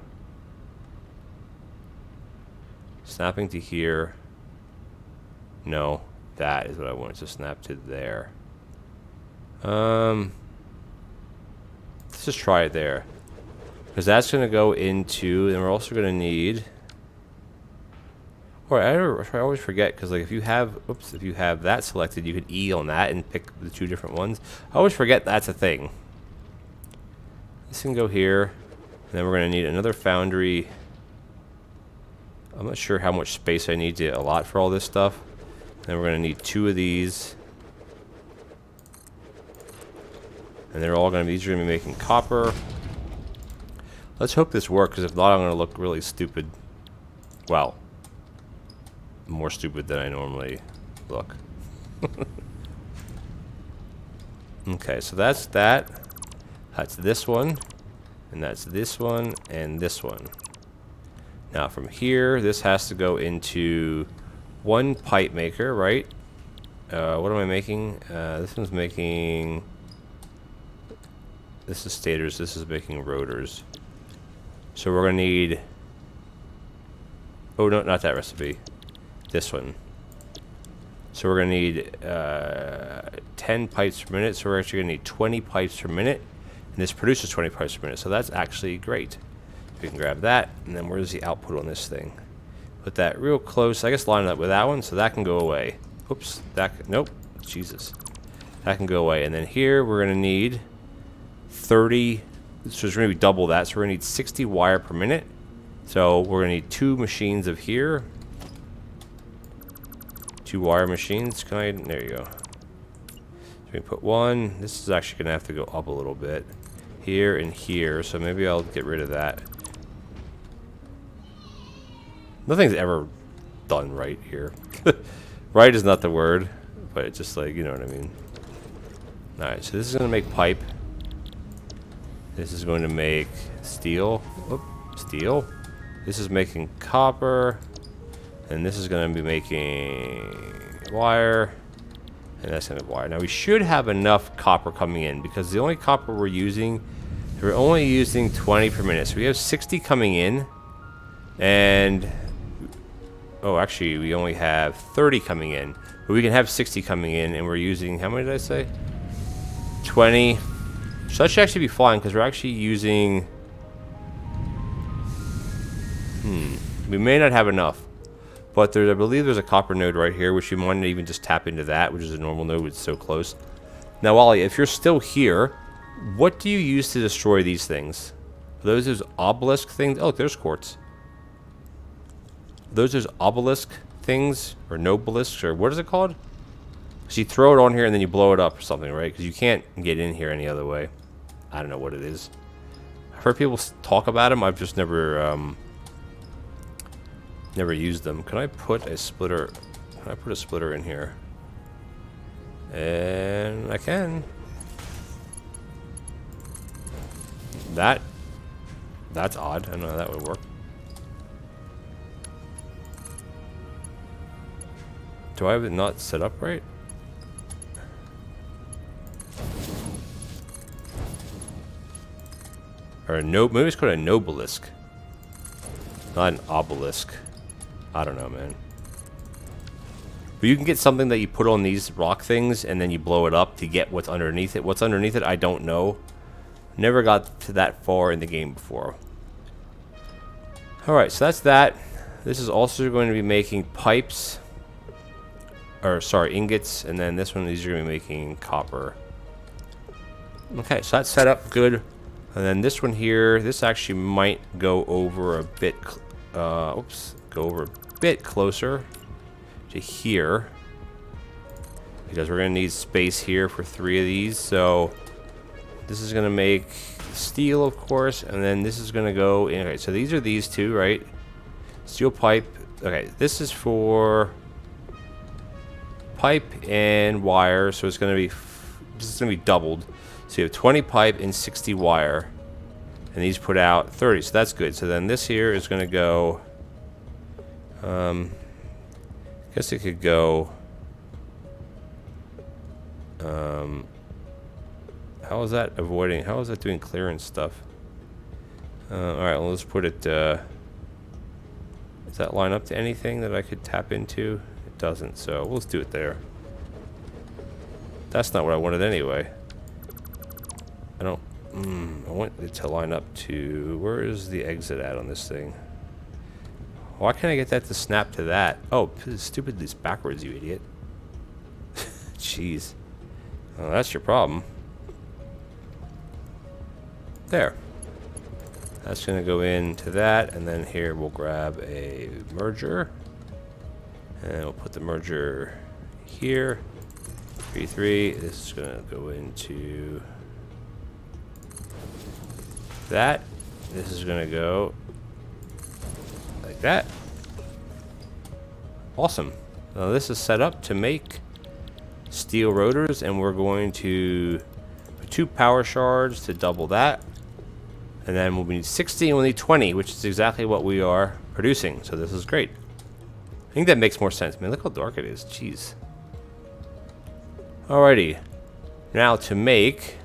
Snapping to here. No, that is what I want it to snap to there. Let's just try it there. Because that's going to go into, and we're also going to need... Or I always forget, because like if you have, oops, if you have that selected, you could E on that and pick the 2 different ones. I always forget that's a thing. This can go here, and then we're going to need another foundry. I'm not sure how much space I need to allot for all this stuff. Then we're going to need 2 of these. And they're all going to be, these are going to be making copper. Let's hope this works, because if not, I'm going to look really stupid. Well, more stupid than I normally look. Okay, so that's that. That's this one. And that's this one and this one. Now from here, this has to go into 1 pipe maker, right? What am I making? This one's making... This is stators, this is making rotors. So we're going to need... Oh, no, not that recipe. This one. So we're going to need 10 pipes per minute. So we're actually going to need 20 pipes per minute. And this produces 20 pipes per minute, so that's actually great. We can grab that, and then where's the output on this thing? Put that real close. I guess line it up with that one, so that can go away. Oops, nope, Jesus. That can go away. And then here, we're going to need 30, so it's going to be double that, so we're going to need 60 wire per minute. So we're going to need 2 machines of here. 2 wire machines. There you go. So we put one. This is actually going to have to go up a little bit. Here and here, so maybe I'll get rid of that. Nothing's ever done right here. Right is not the word, but it's just like, you know what I mean. Alright, so this is going to make pipe. This is going to make steel. Whoop, steel. This is making copper. And this is going to be making wire. And that's going to be wire. Now we should have enough copper coming in because the only copper we're only using 20 per minute. So we have 60 coming in. And oh, actually, we only have 30 coming in. But we can have 60 coming in, and we're using, how many did I say? 20. So that should actually be fine, because we're actually using... We may not have enough. But I believe there's a copper node right here, which you might not even just tap into that, which is a normal node, it's so close. Now, Wally, if you're still here, what do you use to destroy these things? Are those obelisk things? Oh, there's quartz. Those obelisk things, or nobelisks, or what is it called? So you throw it on here and then you blow it up or something, right? Because you can't get in here any other way. I don't know what it is. I've heard people talk about them. I've just never used them. Can I put a splitter? Can I put a splitter in here? And I can. That's odd. I don't know how that would work. Do I have it not set up right? Or maybe it's called a nobelisk. Not an obelisk. I don't know, man. But you can get something that you put on these rock things and then you blow it up to get what's underneath it. What's underneath it, I don't know. Never got to that far in the game before. Alright, so that's that. This is also going to be making pipes. Or, sorry, ingots. And then this one, these are going to be making copper. Okay, so that's set up good. And then this one here, this actually might go over a bit, go over a bit closer to here. Because we're going to need space here for 3 of these. So this is going to make steel, of course. And then this is going to go in. Okay, so these are these two, right? Steel pipe. Okay, this is for pipe and wire. So it's going to be, this is going to be doubled. So you have 20 pipe and 60 wire. And these put out 30. So that's good. So then this here is going to go... I guess it could go... how is that avoiding... How is that doing clearance stuff? Alright, well, let's put it... does that line up to anything that I could tap into? It doesn't, so let's do it there. That's not what I wanted anyway. I don't... I want it to line up to... Where is the exit at on this thing? Why can't I get that to snap to that? Oh, stupid, this backwards, you idiot. Jeez. Well, that's your problem. There. That's going to go into that, and then here we'll grab a merger. And we'll put the merger here. 3, this is going to go into... that. This is going to go like that. Awesome. Now this is set up to make steel rotors, and we're going to put 2 power shards to double that. And then we'll need 60 and we'll need 20, which is exactly what we are producing. So this is great. I think that makes more sense. Man, look how dark it is. Jeez. Alrighty. Now to make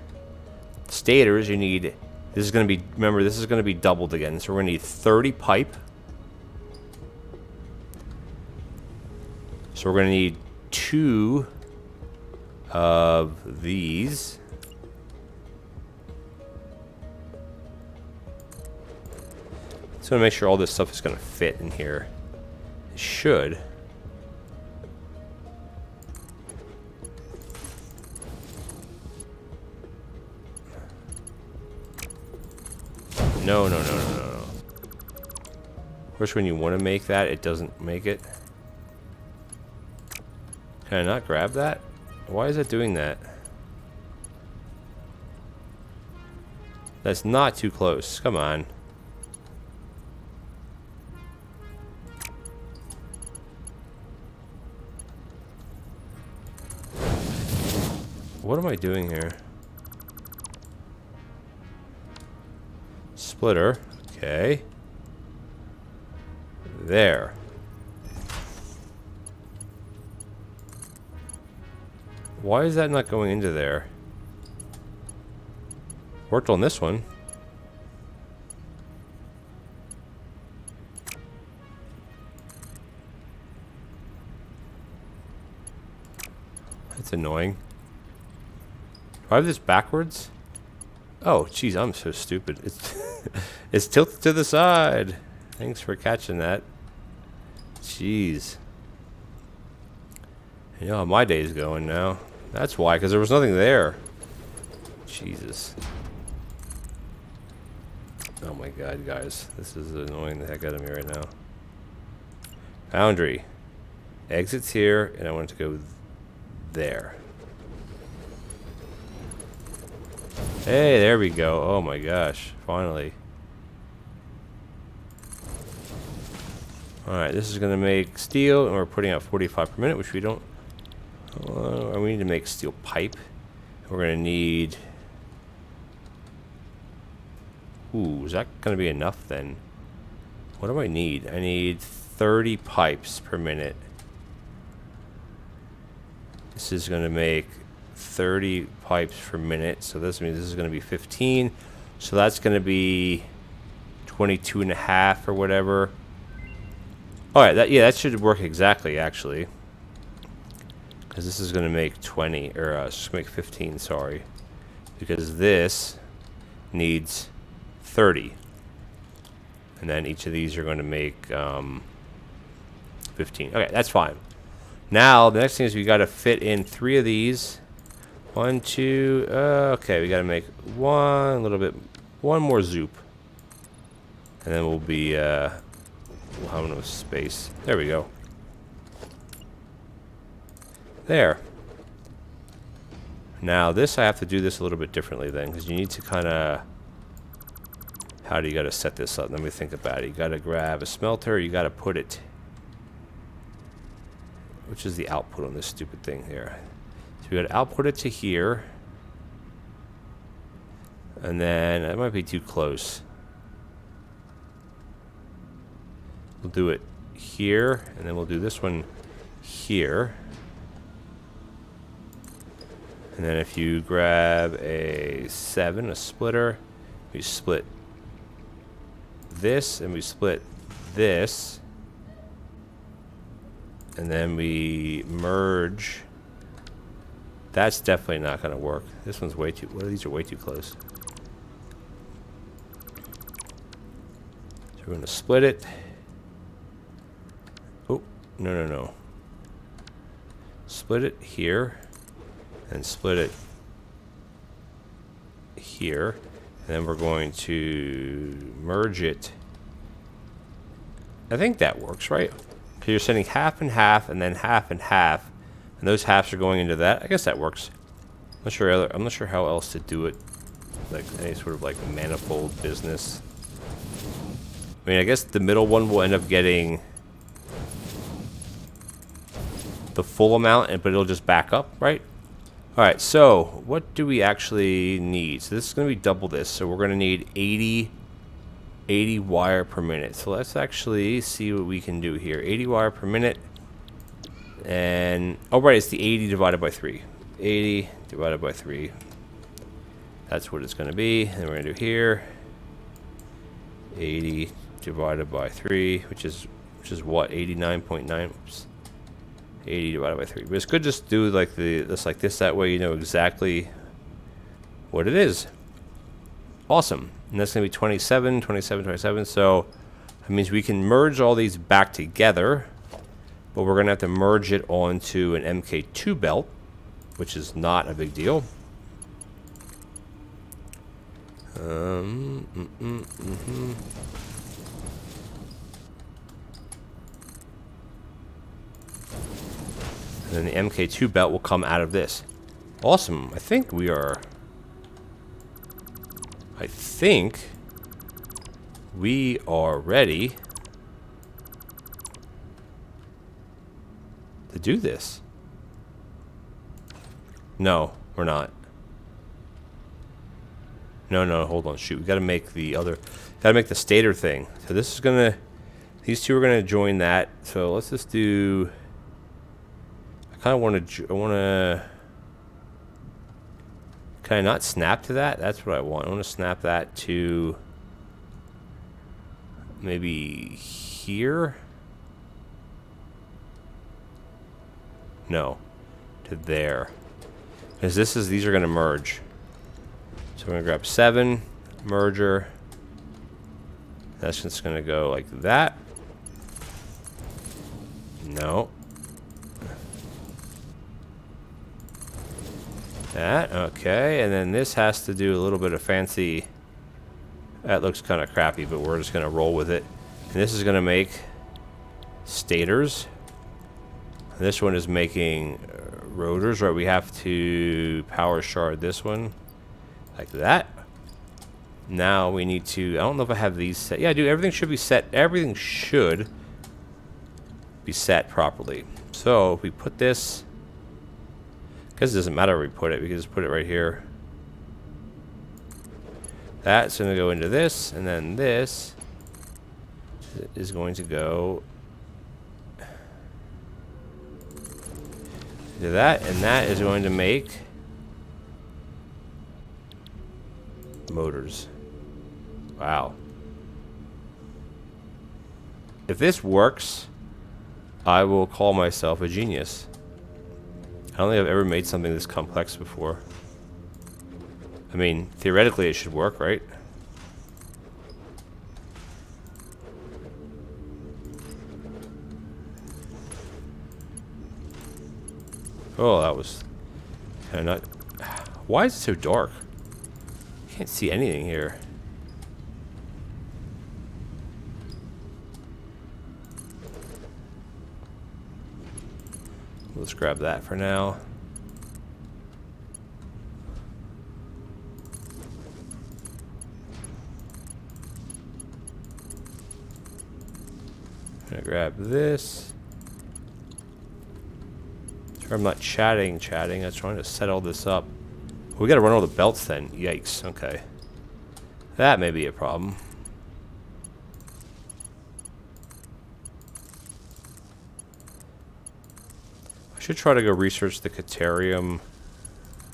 stators, you need... This is going to be, remember, this is going to be doubled again. So we're going to need 30 pipe. So we're going to need 2 of these. Just want to make sure all this stuff is going to fit in here. It should. No. Of course, when you want to make that, it doesn't make it. Can I not grab that? Why is it doing that? That's not too close. Come on. What am I doing here? Splitter. Okay. There. Why is that not going into there? Worked on this one. That's annoying. Do I have this backwards? Oh, geez, I'm so stupid. It's tilted to the side. Thanks for catching that. Jeez. You know how my day's going now. That's why, because there was nothing there. Jesus. Oh my god, guys. This is annoying the heck out of me right now. Boundary. Exits here, and I want it to go there. Hey, there we go. Oh my gosh. Finally. Alright, this is going to make steel, and we're putting out 45 per minute, which we don't... we need to make steel pipe. We're going to need... Ooh, is that going to be enough then? What do I need? I need 30 pipes per minute. This is going to make 30 pipes per minute, so this means this is going to be 15. So that's going to be 22 and a half or whatever. Alright, that should work exactly, actually. Because this is going to make 20, or it's going to make 15, sorry. Because this needs 30. And then each of these are going to make 15. Okay, that's fine. Now, the next thing is we got to fit in 3 of these. 1, 2, okay, we got to make one more zoop. And then we'll be, we'll have enough space. There we go. There. Now this I have to do this a little bit differently then, because you need to kind of... How do you got to set this up? Let me think about it. You got to grab a smelter. You got to put it... Which is the output on this stupid thing here? So we got to output it to here. And then... That might be too close. We'll do it here, and then we'll do this one here. And then if you grab a 7, a splitter, we split this, and we split this. And then we merge. That's definitely not going to work. This one's way too... These are way too close. So we're going to split it. Oh, no. Split it here. And split it here. And then we're going to merge it. I think that works, right? Because you're sending half and half, and then half and half. And those halves are going into that. I guess that works. I'm not sure how else to do it. Like any sort of like manifold business. I mean, I guess the middle one will end up getting the full amount, but it'll just back up, right? Alright, so what do we actually need? So this is going to be double this. So we're going to need 80 wire per minute. So let's actually see what we can do here. 80 wire per minute. And, oh right, it's the 80 divided by 3. 80 divided by 3. That's what it's going to be. And we're going to do here. 80 divided by 3, which is what? 89.9. Oops. 80 divided by 3. But it's good to just do like this like this. That way you know exactly what it is. Awesome. And that's going to be 27, 27, 27. So That means we can merge all these back together, but we're going to have to merge it onto an MK2 belt, which is not a big deal. And then the MK2 belt will come out of this. Awesome. I think we are ready to do this. No, we're not. No, hold on, shoot. We gotta make the stator thing. So this is gonna, these two are gonna join that. So let's just do, I wanna, can I not snap to that? That's what I want. I wanna snap that to maybe here? No, to there. Because these are gonna merge. So we're going to grab 7, merger. That's just going to go like that. No. That, okay. And then this has to do a little bit of fancy. That looks kind of crappy, but we're just going to roll with it. And this is going to make stators. And this one is making rotors, right? We have to power shard this one. Like that. Now we need to, I don't know if I have these set. Yeah, I do. Everything should be set. Everything should be set properly. So if we put this, because it doesn't matter where we put it, we can just put it right here. That's going to go into this, and then this is going to go into that, and that is going to make motors. Wow. If this works, I will call myself a genius. I don't think I've ever made something this complex before. I mean, theoretically it should work, right? Oh, that was kind of not. Why is it so dark? Can't see anything here. Let's grab that for now. I'm gonna grab this. Sure, I'm not chatting. I was trying to set all this up. We gotta run all the belts then. Yikes. Okay. That may be a problem. I should try to go research the Caterium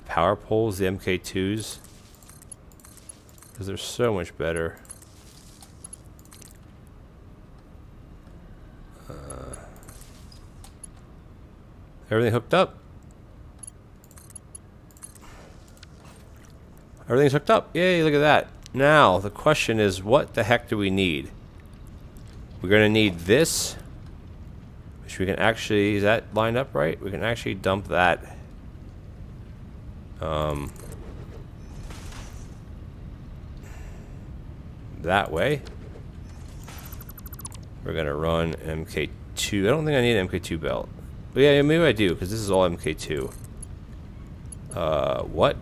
power poles, the MK2s. Because they're so much better. Everything hooked up? Everything's hooked up. Yay, look at that. Now, the question is, what the heck do we need? We're going to need this, which we can actually, is that lined up right? We can actually dump that. That way. We're going to run MK2. I don't think I need an MK2 belt. But yeah, maybe I do, because this is all MK2. What?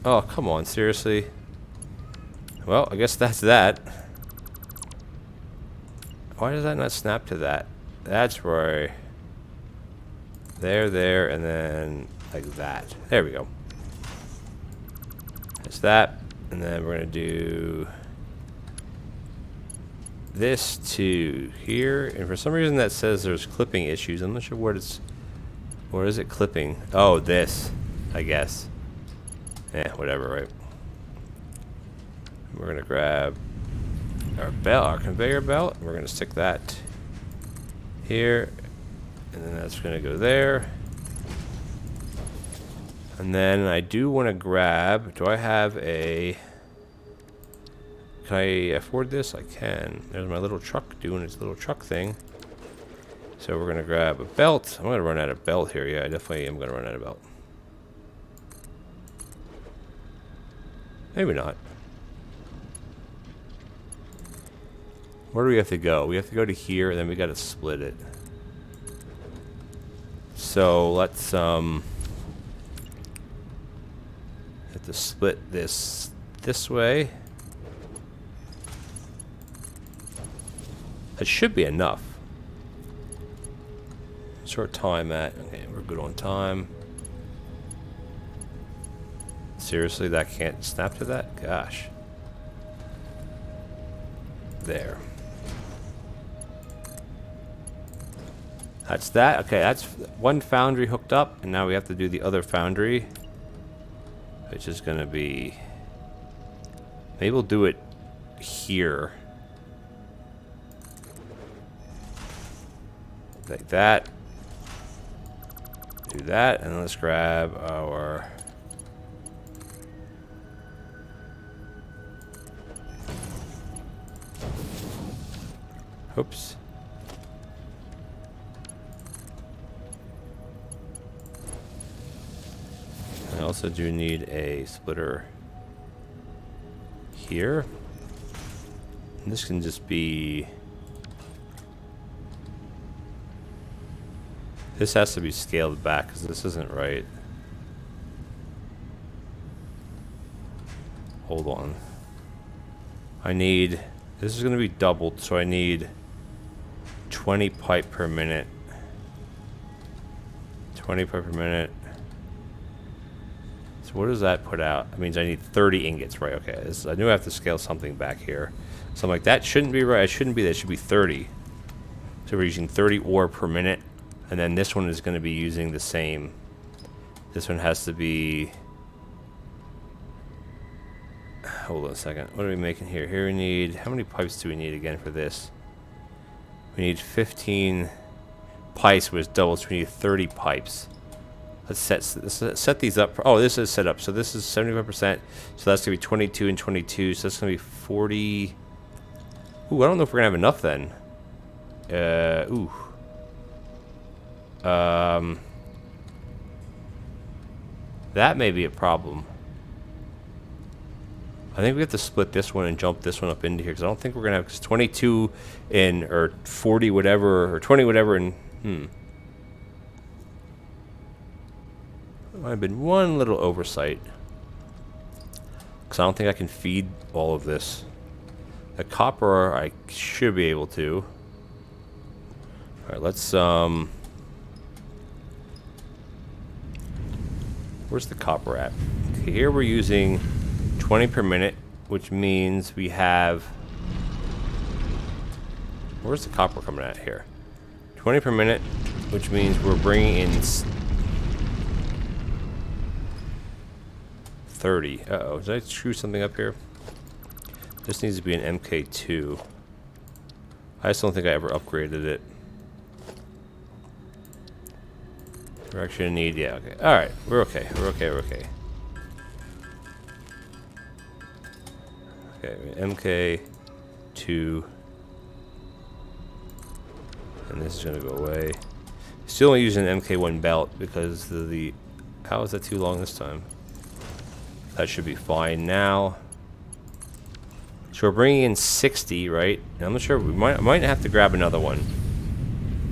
Oh, come on, seriously? Well, I guess that's that. Why does that not snap to that? That's where there, and then like that. There we go. That's that. And then we're going to do this to here. And for some reason that says there's clipping issues. I'm not sure what it's... Where is it clipping? Oh, this, I guess. Whatever, right? We're going to grab our belt, our conveyor belt. We're going to stick that here. And then that's going to go there. And then I do want to grab... Do I have a can I afford this? I can. There's my little truck doing its little truck thing. So we're gonna grab a belt. I'm gonna run out of belt here. Yeah, I definitely am gonna run out of belt. Maybe not. Where do we have to go? We have to go to here, and then we gotta split it. So let's have to split this way. That should be enough. Short time at. Okay, we're good on time. Seriously, that can't snap to that? Gosh. There. That's that. Okay, that's one foundry hooked up, and now we have to do the other foundry, which is going to be... Maybe we'll do it here. Like that. Do that, and let's grab our... Oops. I also do need a splitter here. And this can just be... This has to be scaled back because this isn't right. Hold on. I need... This is going to be doubled, so I need 20 pipe per minute. 20 pipe per minute. So what does that put out? That means I need 30 ingots, right? Okay, this, I knew I have to scale something back here. So I'm like, that shouldn't be right. It shouldn't be that. It should be 30. So we're using 30 ore per minute. And then this one is going to be using the same. This one has to be... Hold on a second. What are we making here? Here we need... How many pipes do we need again for this? We need 15 pipes, which doubles. We need 30 pipes. Let's set these up. Oh, this is set up. So this is 75%. So that's going to be 22 and 22. So that's going to be 40. Ooh, I don't know if we're going to have enough then. Ooh. That may be a problem. I think we have to split this one and jump this one up into here because I don't think we're gonna have, cause 22 in or 40 whatever or 20 whatever and Might have been one little oversight because I don't think I can feed all of this. The copper I should be able to. All right, let's where's the copper at? Okay, here we're using 20 per minute, which means we have... Where's the copper coming at here? 20 per minute, which means we're bringing in 30. Uh-oh, did I screw something up here? This needs to be an MK2. I just don't think I ever upgraded it. We're actually gonna need... Yeah, okay. Alright, we're okay. We're okay, we're okay. Okay, MK2. And this is gonna go away. Still only using an MK1 belt because the... How is that too long this time? That should be fine now. So we're bringing in 60, right? And I'm not sure. We might have to grab another one.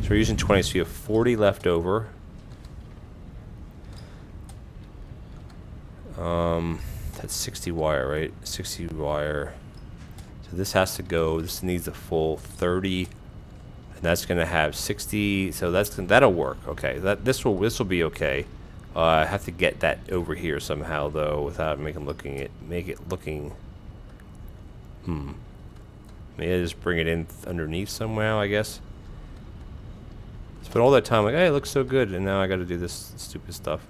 So we're using 20, so you have 40 left over. That's 60 wire, right? 60 wire. So this has to go. This needs a full 30, and that's gonna have 60. So that'll work. Okay, this will be okay. I have to get that over here somehow though, without make it looking. Maybe I just bring it in underneath somehow, I guess. Spent all that time like, hey, it looks so good, and now I got to do this stupid stuff.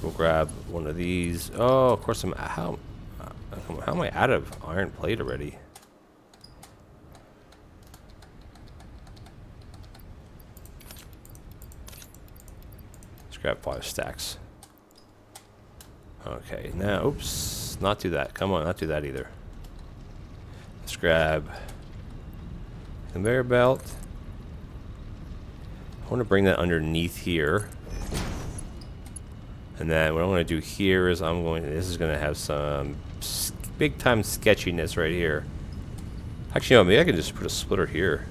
We'll grab one of these. Oh, of course how am I out of iron plate already? Let's grab 5 stacks. Okay, now, oops. not do that. Come on, not do that either. Let's grab conveyor belt. I want to bring that underneath here. And then what I'm going to do here is this is going to have some big time sketchiness right here. Actually, no, maybe I can just put a splitter here.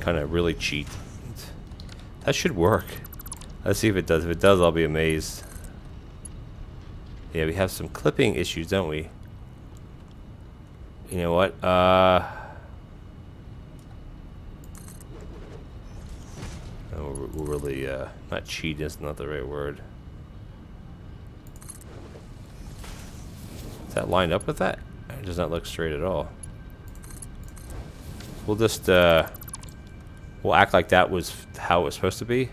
Kind of really cheat. That should work. Let's see if it does. If it does, I'll be amazed. Yeah, we have some clipping issues, don't we? You know what? We're really, not cheat is not the right word. Is that lined up with that? It does not look straight at all. We'll just, we'll act like that was how it was supposed to be.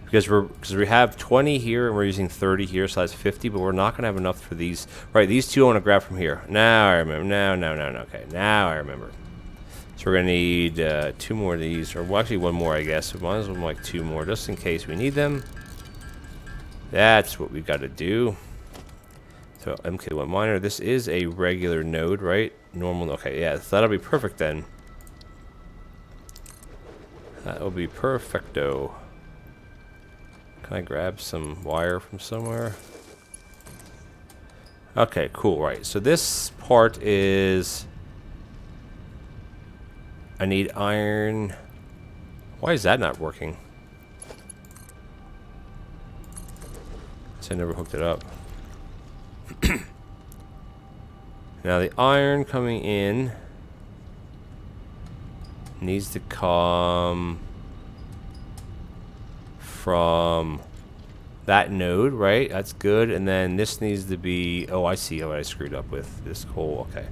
Because we have 20 here and we're using 30 here, so that's 50, but we're not going to have enough for these. Right, these two I want to grab from here. Now I remember. No. Okay, now I remember. So we're going to need 2 more of these, or well, actually 1 more, I guess. We might as well like 2 more, just in case we need them. That's what we got to do. So MK1 miner, this is a regular node, right? Normal, okay, yeah, so that'll be perfect then. That'll be perfecto. Can I grab some wire from somewhere? Okay, cool, right. So this part is... I need iron. Why is that not working? I never hooked it up. Now the iron coming in needs to come from that node, right? That's good. And then this needs to be... Oh, I see what I screwed up with this whole... Okay.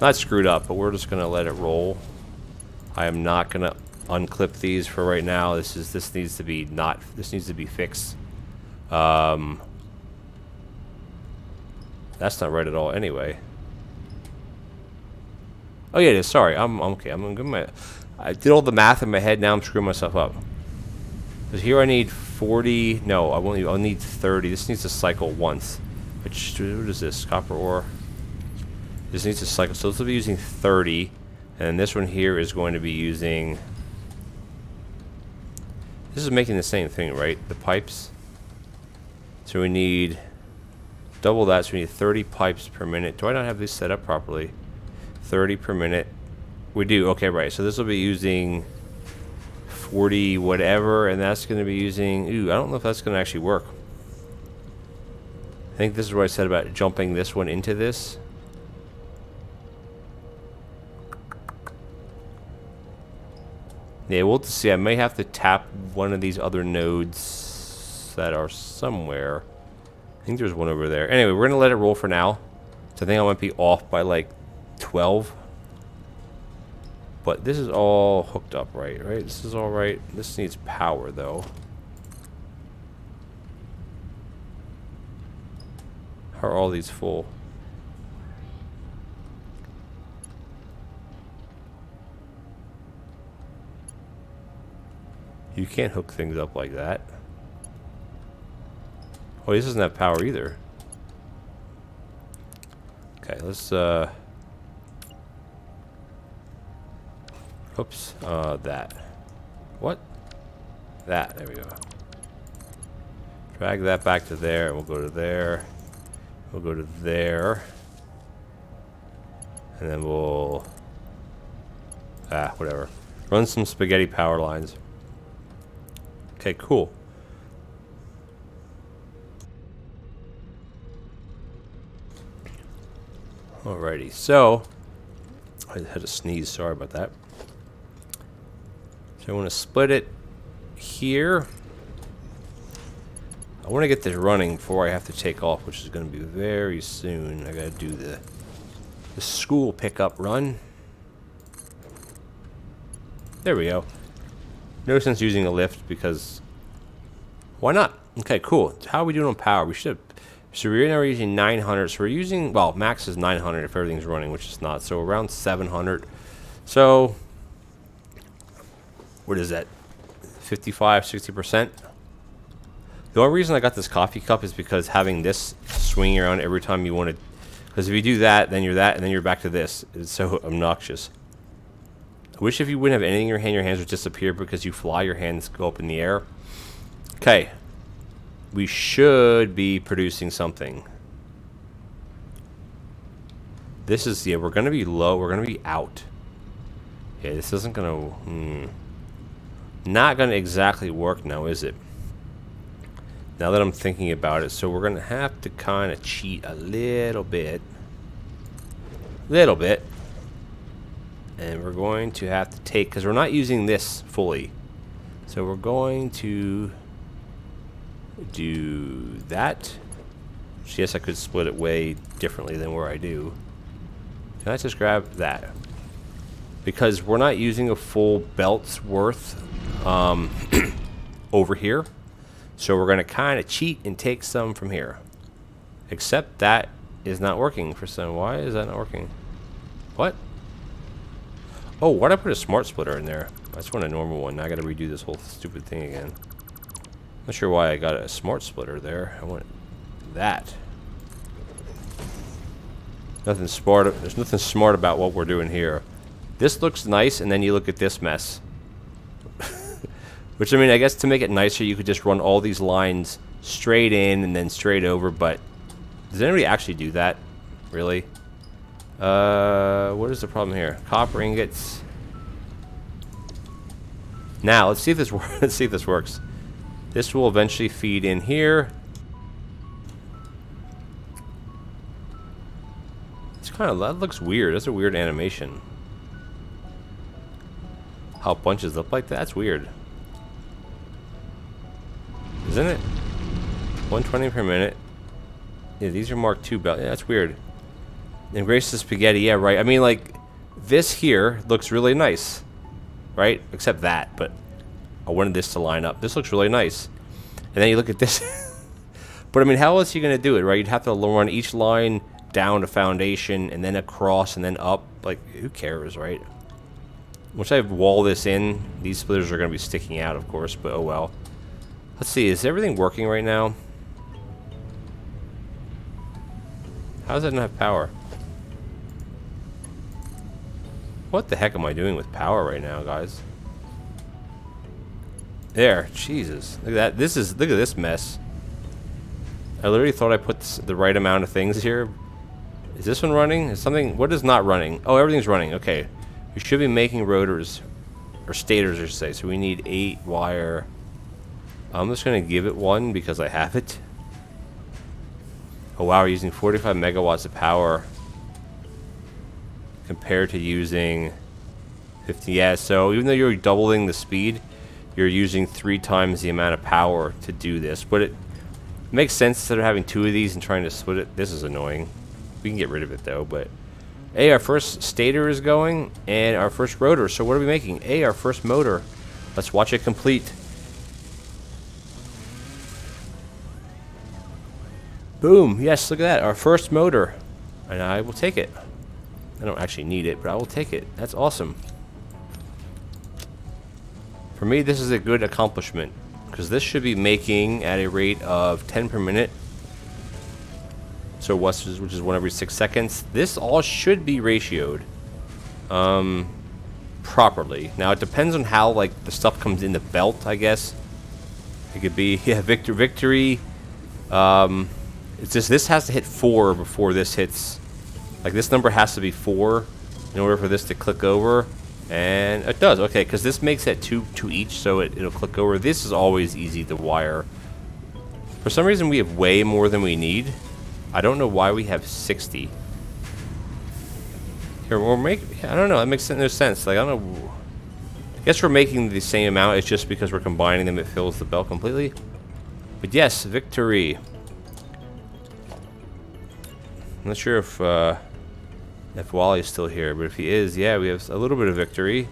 Not screwed up, but we're just going to let it roll. I am not going to unclip these for right now. This needs to be fixed. That's not right at all anyway. Oh yeah, it is. Sorry. I'm okay. I did all the math in my head, now I'm screwing myself up. Because here I need 40, no, I'll need 30. This needs to cycle once. What is this? Copper ore. This needs to cycle, so this will be using 30. And this one here is going to be using... This is making the same thing, right? The pipes. So we need double that, so we need 30 pipes per minute. Do I not have this set up properly? 30 per minute. We do, okay, right. So this will be using 40 whatever, and that's going to be using... Ooh, I don't know if that's going to actually work. I think this is what I said about jumping this one into this. Yeah, we'll have to see. I may have to tap one of these other nodes that are somewhere. I think there's one over there. Anyway, we're going to let it roll for now. So I think I might be off by like 12. But this is all hooked up right? This is all right. This needs power, though. How are all these full? You can't hook things up like that. Oh, this doesn't have power either. Okay, let's oops, that. What? That, there we go. Drag that back to there, and we'll go to there. We'll go to there. And then we'll... whatever. Run some spaghetti power lines. Okay, cool. Alrighty, so I had to sneeze, sorry about that. So I want to split it here. I want to get this running before I have to take off, which is going to be very soon. I got to do the school pickup run. There we go. No sense using a lift because why not? Okay, cool. How are we doing on power? We should have. So we're now using 900. So we're using, well, max is 900 if everything's running, which is not. So around 700. So what is that? 55, 60%. The only reason I got this coffee cup is because having this swinging around every time you want to... Because if you do that, then you're that, and then you're back to this. It's so obnoxious. I wish if you wouldn't have anything in your hands would disappear because you fly, your hands go up in the air. Okay. We should be producing something. This is... Yeah, we're going to be low. We're going to be out. Yeah, this isn't going to... Not going to exactly work now, is it? Now that I'm thinking about it, so we're going to have to kind of cheat a little bit. And we're going to have to take, because we're not using this fully. So we're going to do that. Yes, I could split it way differently than where I do. Can I just grab that? Because we're not using a full belt's worth over here. So we're going to kind of cheat and take some from here. Except that is not working for some. Why is that not working? What? Oh, why'd I put a smart splitter in there? I just want a normal one. Now I got to redo this whole stupid thing again. Not sure why I got a smart splitter there. I want that. Nothing smart. There's nothing smart about what we're doing here. This looks nice, and then you look at this mess. Which, I mean, I guess to make it nicer, you could just run all these lines straight in and then straight over, but does anybody actually do that? Really? What is the problem here? Copper ingots. Now, let's see if this let's see if this works. This will eventually feed in here. It's kind of, that looks weird. That's a weird animation. How it bunches up like that? That's weird. Isn't it? 120 per minute. Yeah, these are Mark II belt. Yeah, that's weird. Embrace the spaghetti. Yeah, right. I mean, like, this here looks really nice. Right? Except that, but I wanted this to line up. This looks really nice. And then you look at this. But, I mean, how else are you going to do it, right? You'd have to run each line down to foundation and then across and then up. Like, who cares, right? Once I wall this in, these splitters are going to be sticking out, of course, but oh well. Let's see, is everything working right now? How does that not have power? What the heck am I doing with power right now, guys? There, Jesus. Look at that. Look at this mess. I literally thought I put the right amount of things here. Is this one running? Is something, what is not running? Oh, everything's running. Okay. We should be making rotors, or stators, I should say. So we need 8 wire. I'm just going to give it 1 because I have it. Oh wow, we're using 45 megawatts of power compared to using 50. Yeah, so even though you're doubling the speed, you're using 3 times the amount of power to do this. But it makes sense instead of having 2 of these and trying to split it. This is annoying. We can get rid of it though, but... Hey, our first stator is going, and our first rotor. So what are we making? Hey, our first motor. Let's watch it complete. Boom. Yes, look at that. Our first motor. And I will take it. I don't actually need it, but I will take it. That's awesome. For me, this is a good accomplishment. Because this should be making at a rate of 10 per minute. So which is 1 every 6 seconds. This all should be ratioed properly. Now it depends on how like the stuff comes in the belt, I guess. It could be, yeah, victory. It's just this has to hit 4 before this hits. Like this number has to be 4 in order for this to click over, and it does. Okay, because this makes it 2 each, so it'll click over. This is always easy to wire. For some reason, we have way more than we need. I don't know why we have 60. Here, I don't know. That makes no sense. Like, I don't know. I guess we're making the same amount. It's just because we're combining them, it fills the belt completely. But yes, victory. I'm not sure if Wally's still here, but if he is, yeah, we have a little bit of victory.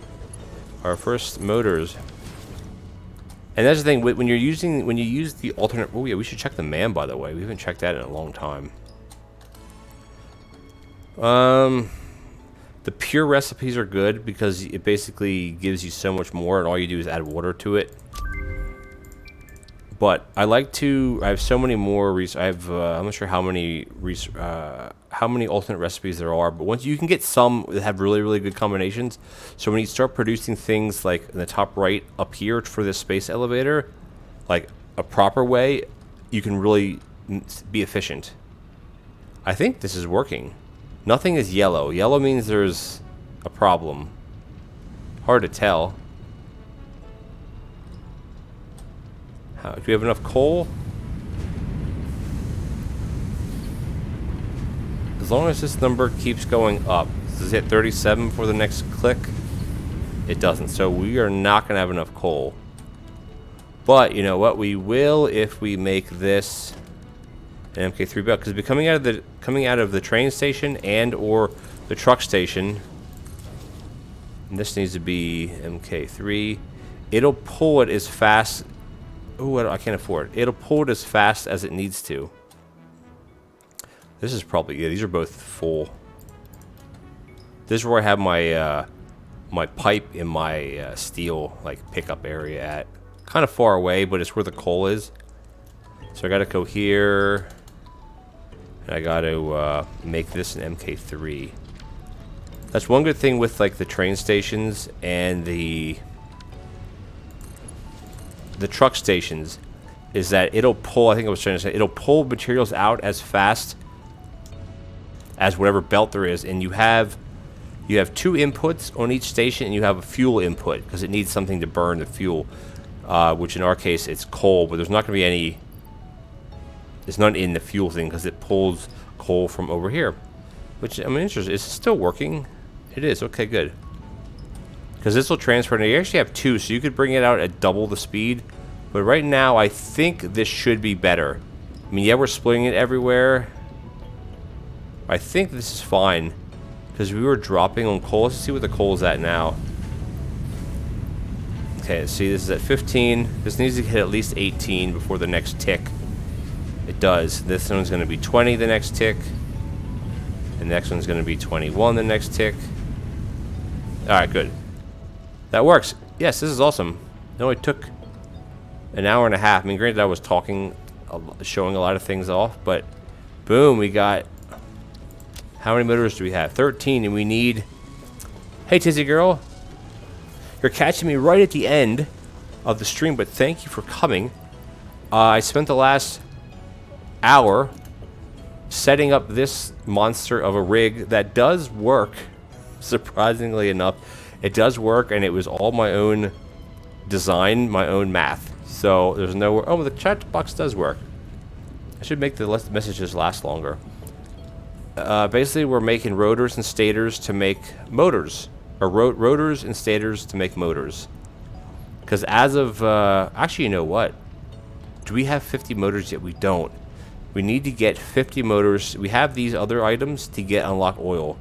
Our first motors. And that's the thing, when you use the alternate... Oh yeah, we should check the man, by the way. We haven't checked that in a long time. The pure recipes are good because it basically gives you so much more, and all you do is add water to it. But I like to. I have so many more. I have. I'm not sure how many alternate recipes there are. But once you can get some that have really, really good combinations. So when you start producing things like in the top right up here for this space elevator, like a proper way, you can really be efficient. I think this is working. Nothing is yellow. Yellow means there's a problem. Hard to tell. Do we have enough coal? As long as this number keeps going up. Does it hit 37 for the next click? It doesn't. So we are not going to have enough coal. But you know what? We will if we make this an MK3 belt, because coming out of the train station and or the truck station, and this needs to be MK3. It'll pull it as fast. Oh, I can't afford it. It'll pull it as fast as it needs to. This is probably, yeah, these are both full. This is where I have my my pipe in my steel like pickup area at. Kind of far away, but it's where the coal is. So I gotta go here. And I gotta make this an MK3. That's one good thing with like the train stations and the truck stations, is that it'll pull, I think I was trying to say, it'll pull materials out as fast as whatever belt there is, and you have two inputs on each station, and you have a fuel input because it needs something to burn the fuel, which in our case it's coal, but there's not going to be any. It's not in the fuel thing because it pulls coal from over here, which I'm interested. Is it still working? It is. Okay, good. Because this will transfer. Now you actually have two, so you could bring it out at double the speed. But right now, I think this should be better. I mean, yeah, we're splitting it everywhere. I think this is fine because we were dropping on coal. Let's see what the coal is at now. Okay, let's see. This is at 15. This needs to hit at least 18 before the next tick. It does. This one's going to be 20 the next tick. The next one's going to be 21 the next tick. Alright, good. That works. Yes, this is awesome. No, it took an hour and a half. I mean, granted, I was talking, showing a lot of things off, but boom, we got... How many motors do we have? 13, and we need... Hey, Tizzy girl. You're catching me right at the end of the stream, but thank you for coming. I spent the last hour setting up this monster of a rig that does work, surprisingly enough. It does work, and it was all my own design, my own math. So there's no... Oh, the chat box does work. I should make the messages last longer. Basically, we're making rotors and stators to make motors. Or rotors and stators to make motors. Because as of... actually, you know what? Do we have 50 motors yet? We don't. We need to get 50 motors. We have these other items to get unlock oil.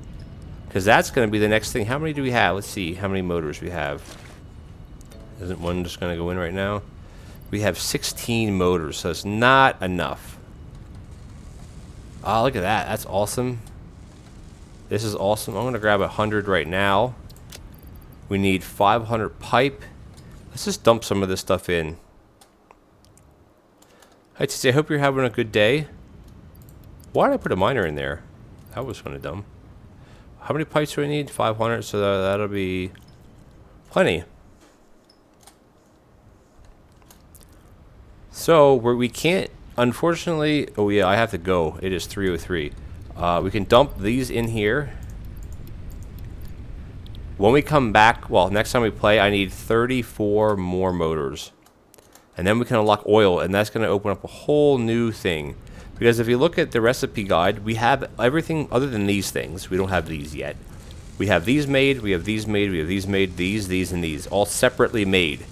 Because that's going to be the next thing. How many do we have? Let's see how many motors we have. Isn't one just going to go in right now? We have 16 motors, so it's not enough. Oh, look at that. That's awesome. This is awesome. I'm going to grab 100 right now. We need 500 pipe. Let's just dump some of this stuff in. Hi, Tizzy. I hope you're having a good day. Why did I put a miner in there? That was kind of dumb. How many pipes do I need? 500, so that'll be plenty. So, we can't, unfortunately... Oh, yeah, I have to go. It is 3:03. We can dump these in here. When we come back, well, next time we play, I need 34 more motors. And then we can unlock oil, and that's going to open up a whole new thing. Because if you look at the recipe guide, we have everything other than these things. We don't have these yet. We have these made, we have these made, we have these made, these, and these. All separately made.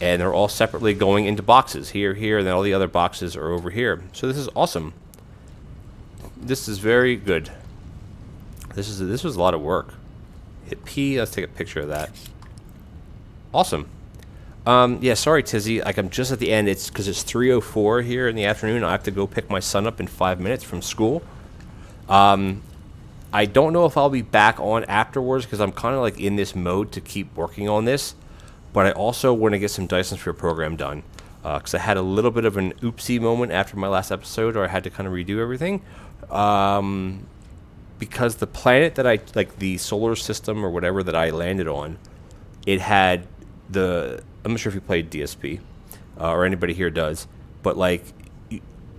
And they're all separately going into boxes. Here, here, and then all the other boxes are over here. So this is awesome. This is very good. This was a lot of work. Hit P, let's take a picture of that. Awesome. Yeah, sorry, Tizzy. Like, I'm just at the end. It's because it's 3:04 here in the afternoon. I have to go pick my son up in 5 minutes from school. I don't know if I'll be back on afterwards because I'm kind of like in this mode to keep working on this. But I also want to get some Dyson Sphere program done. because I had a little bit of an oopsie moment after my last episode, or I had to kind of redo everything. Because the planet that like the solar system or whatever that I landed on, it had I'm not sure if you played DSP, or anybody here does, but like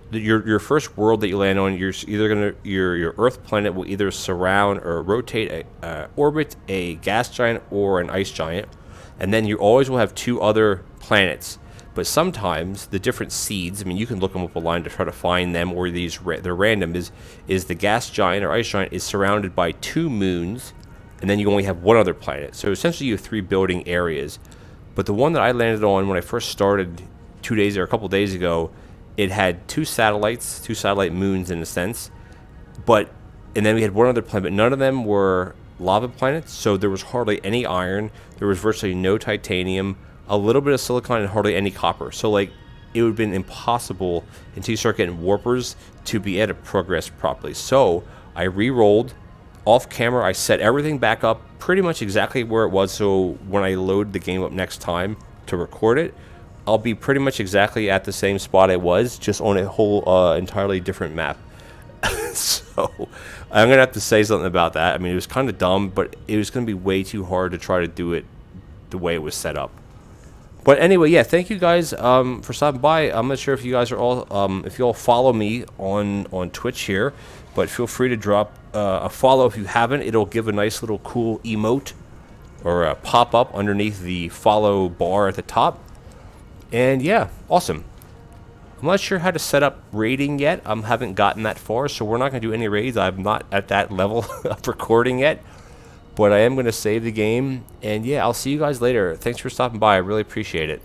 your first world that you land on, your Earth planet will either surround or rotate orbit a gas giant or an ice giant, and then you always will have 2 other planets. But sometimes the different seeds, I mean, you can look them up online to try to find them, or they're random. Is the gas giant or ice giant is surrounded by 2 moons, and then you only have 1 other planet. So essentially, you have 3 building areas. But the one that I landed on when I first started a couple days ago, it had 2 satellites, 2 satellite moons in a sense. And then we had 1 other planet, but none of them were lava planets. So there was hardly any iron. There was virtually no titanium. A little bit of silicon and hardly any copper. So like it would have been impossible until you start getting warpers to be able to progress properly. So I re-rolled off camera. I set everything back up pretty much exactly where it was. So when I load the game up next time to record it, I'll be pretty much exactly at the same spot I was, just on a whole entirely different map. So I'm going to have to say something about that. I mean, it was kind of dumb, but it was going to be way too hard to try to do it the way it was set up. But anyway, yeah, thank you guys for stopping by. I'm not sure if you guys are all, if you all follow me on Twitch here, but feel free to drop a follow if you haven't. It'll give a nice little cool emote or a pop-up underneath the follow bar at the top. And yeah, awesome. I'm not sure how to set up raiding yet. I haven't gotten that far, so we're not going to do any raids. I'm not at that level of recording yet. But I am going to save the game, and yeah, I'll see you guys later. Thanks for stopping by. I really appreciate it.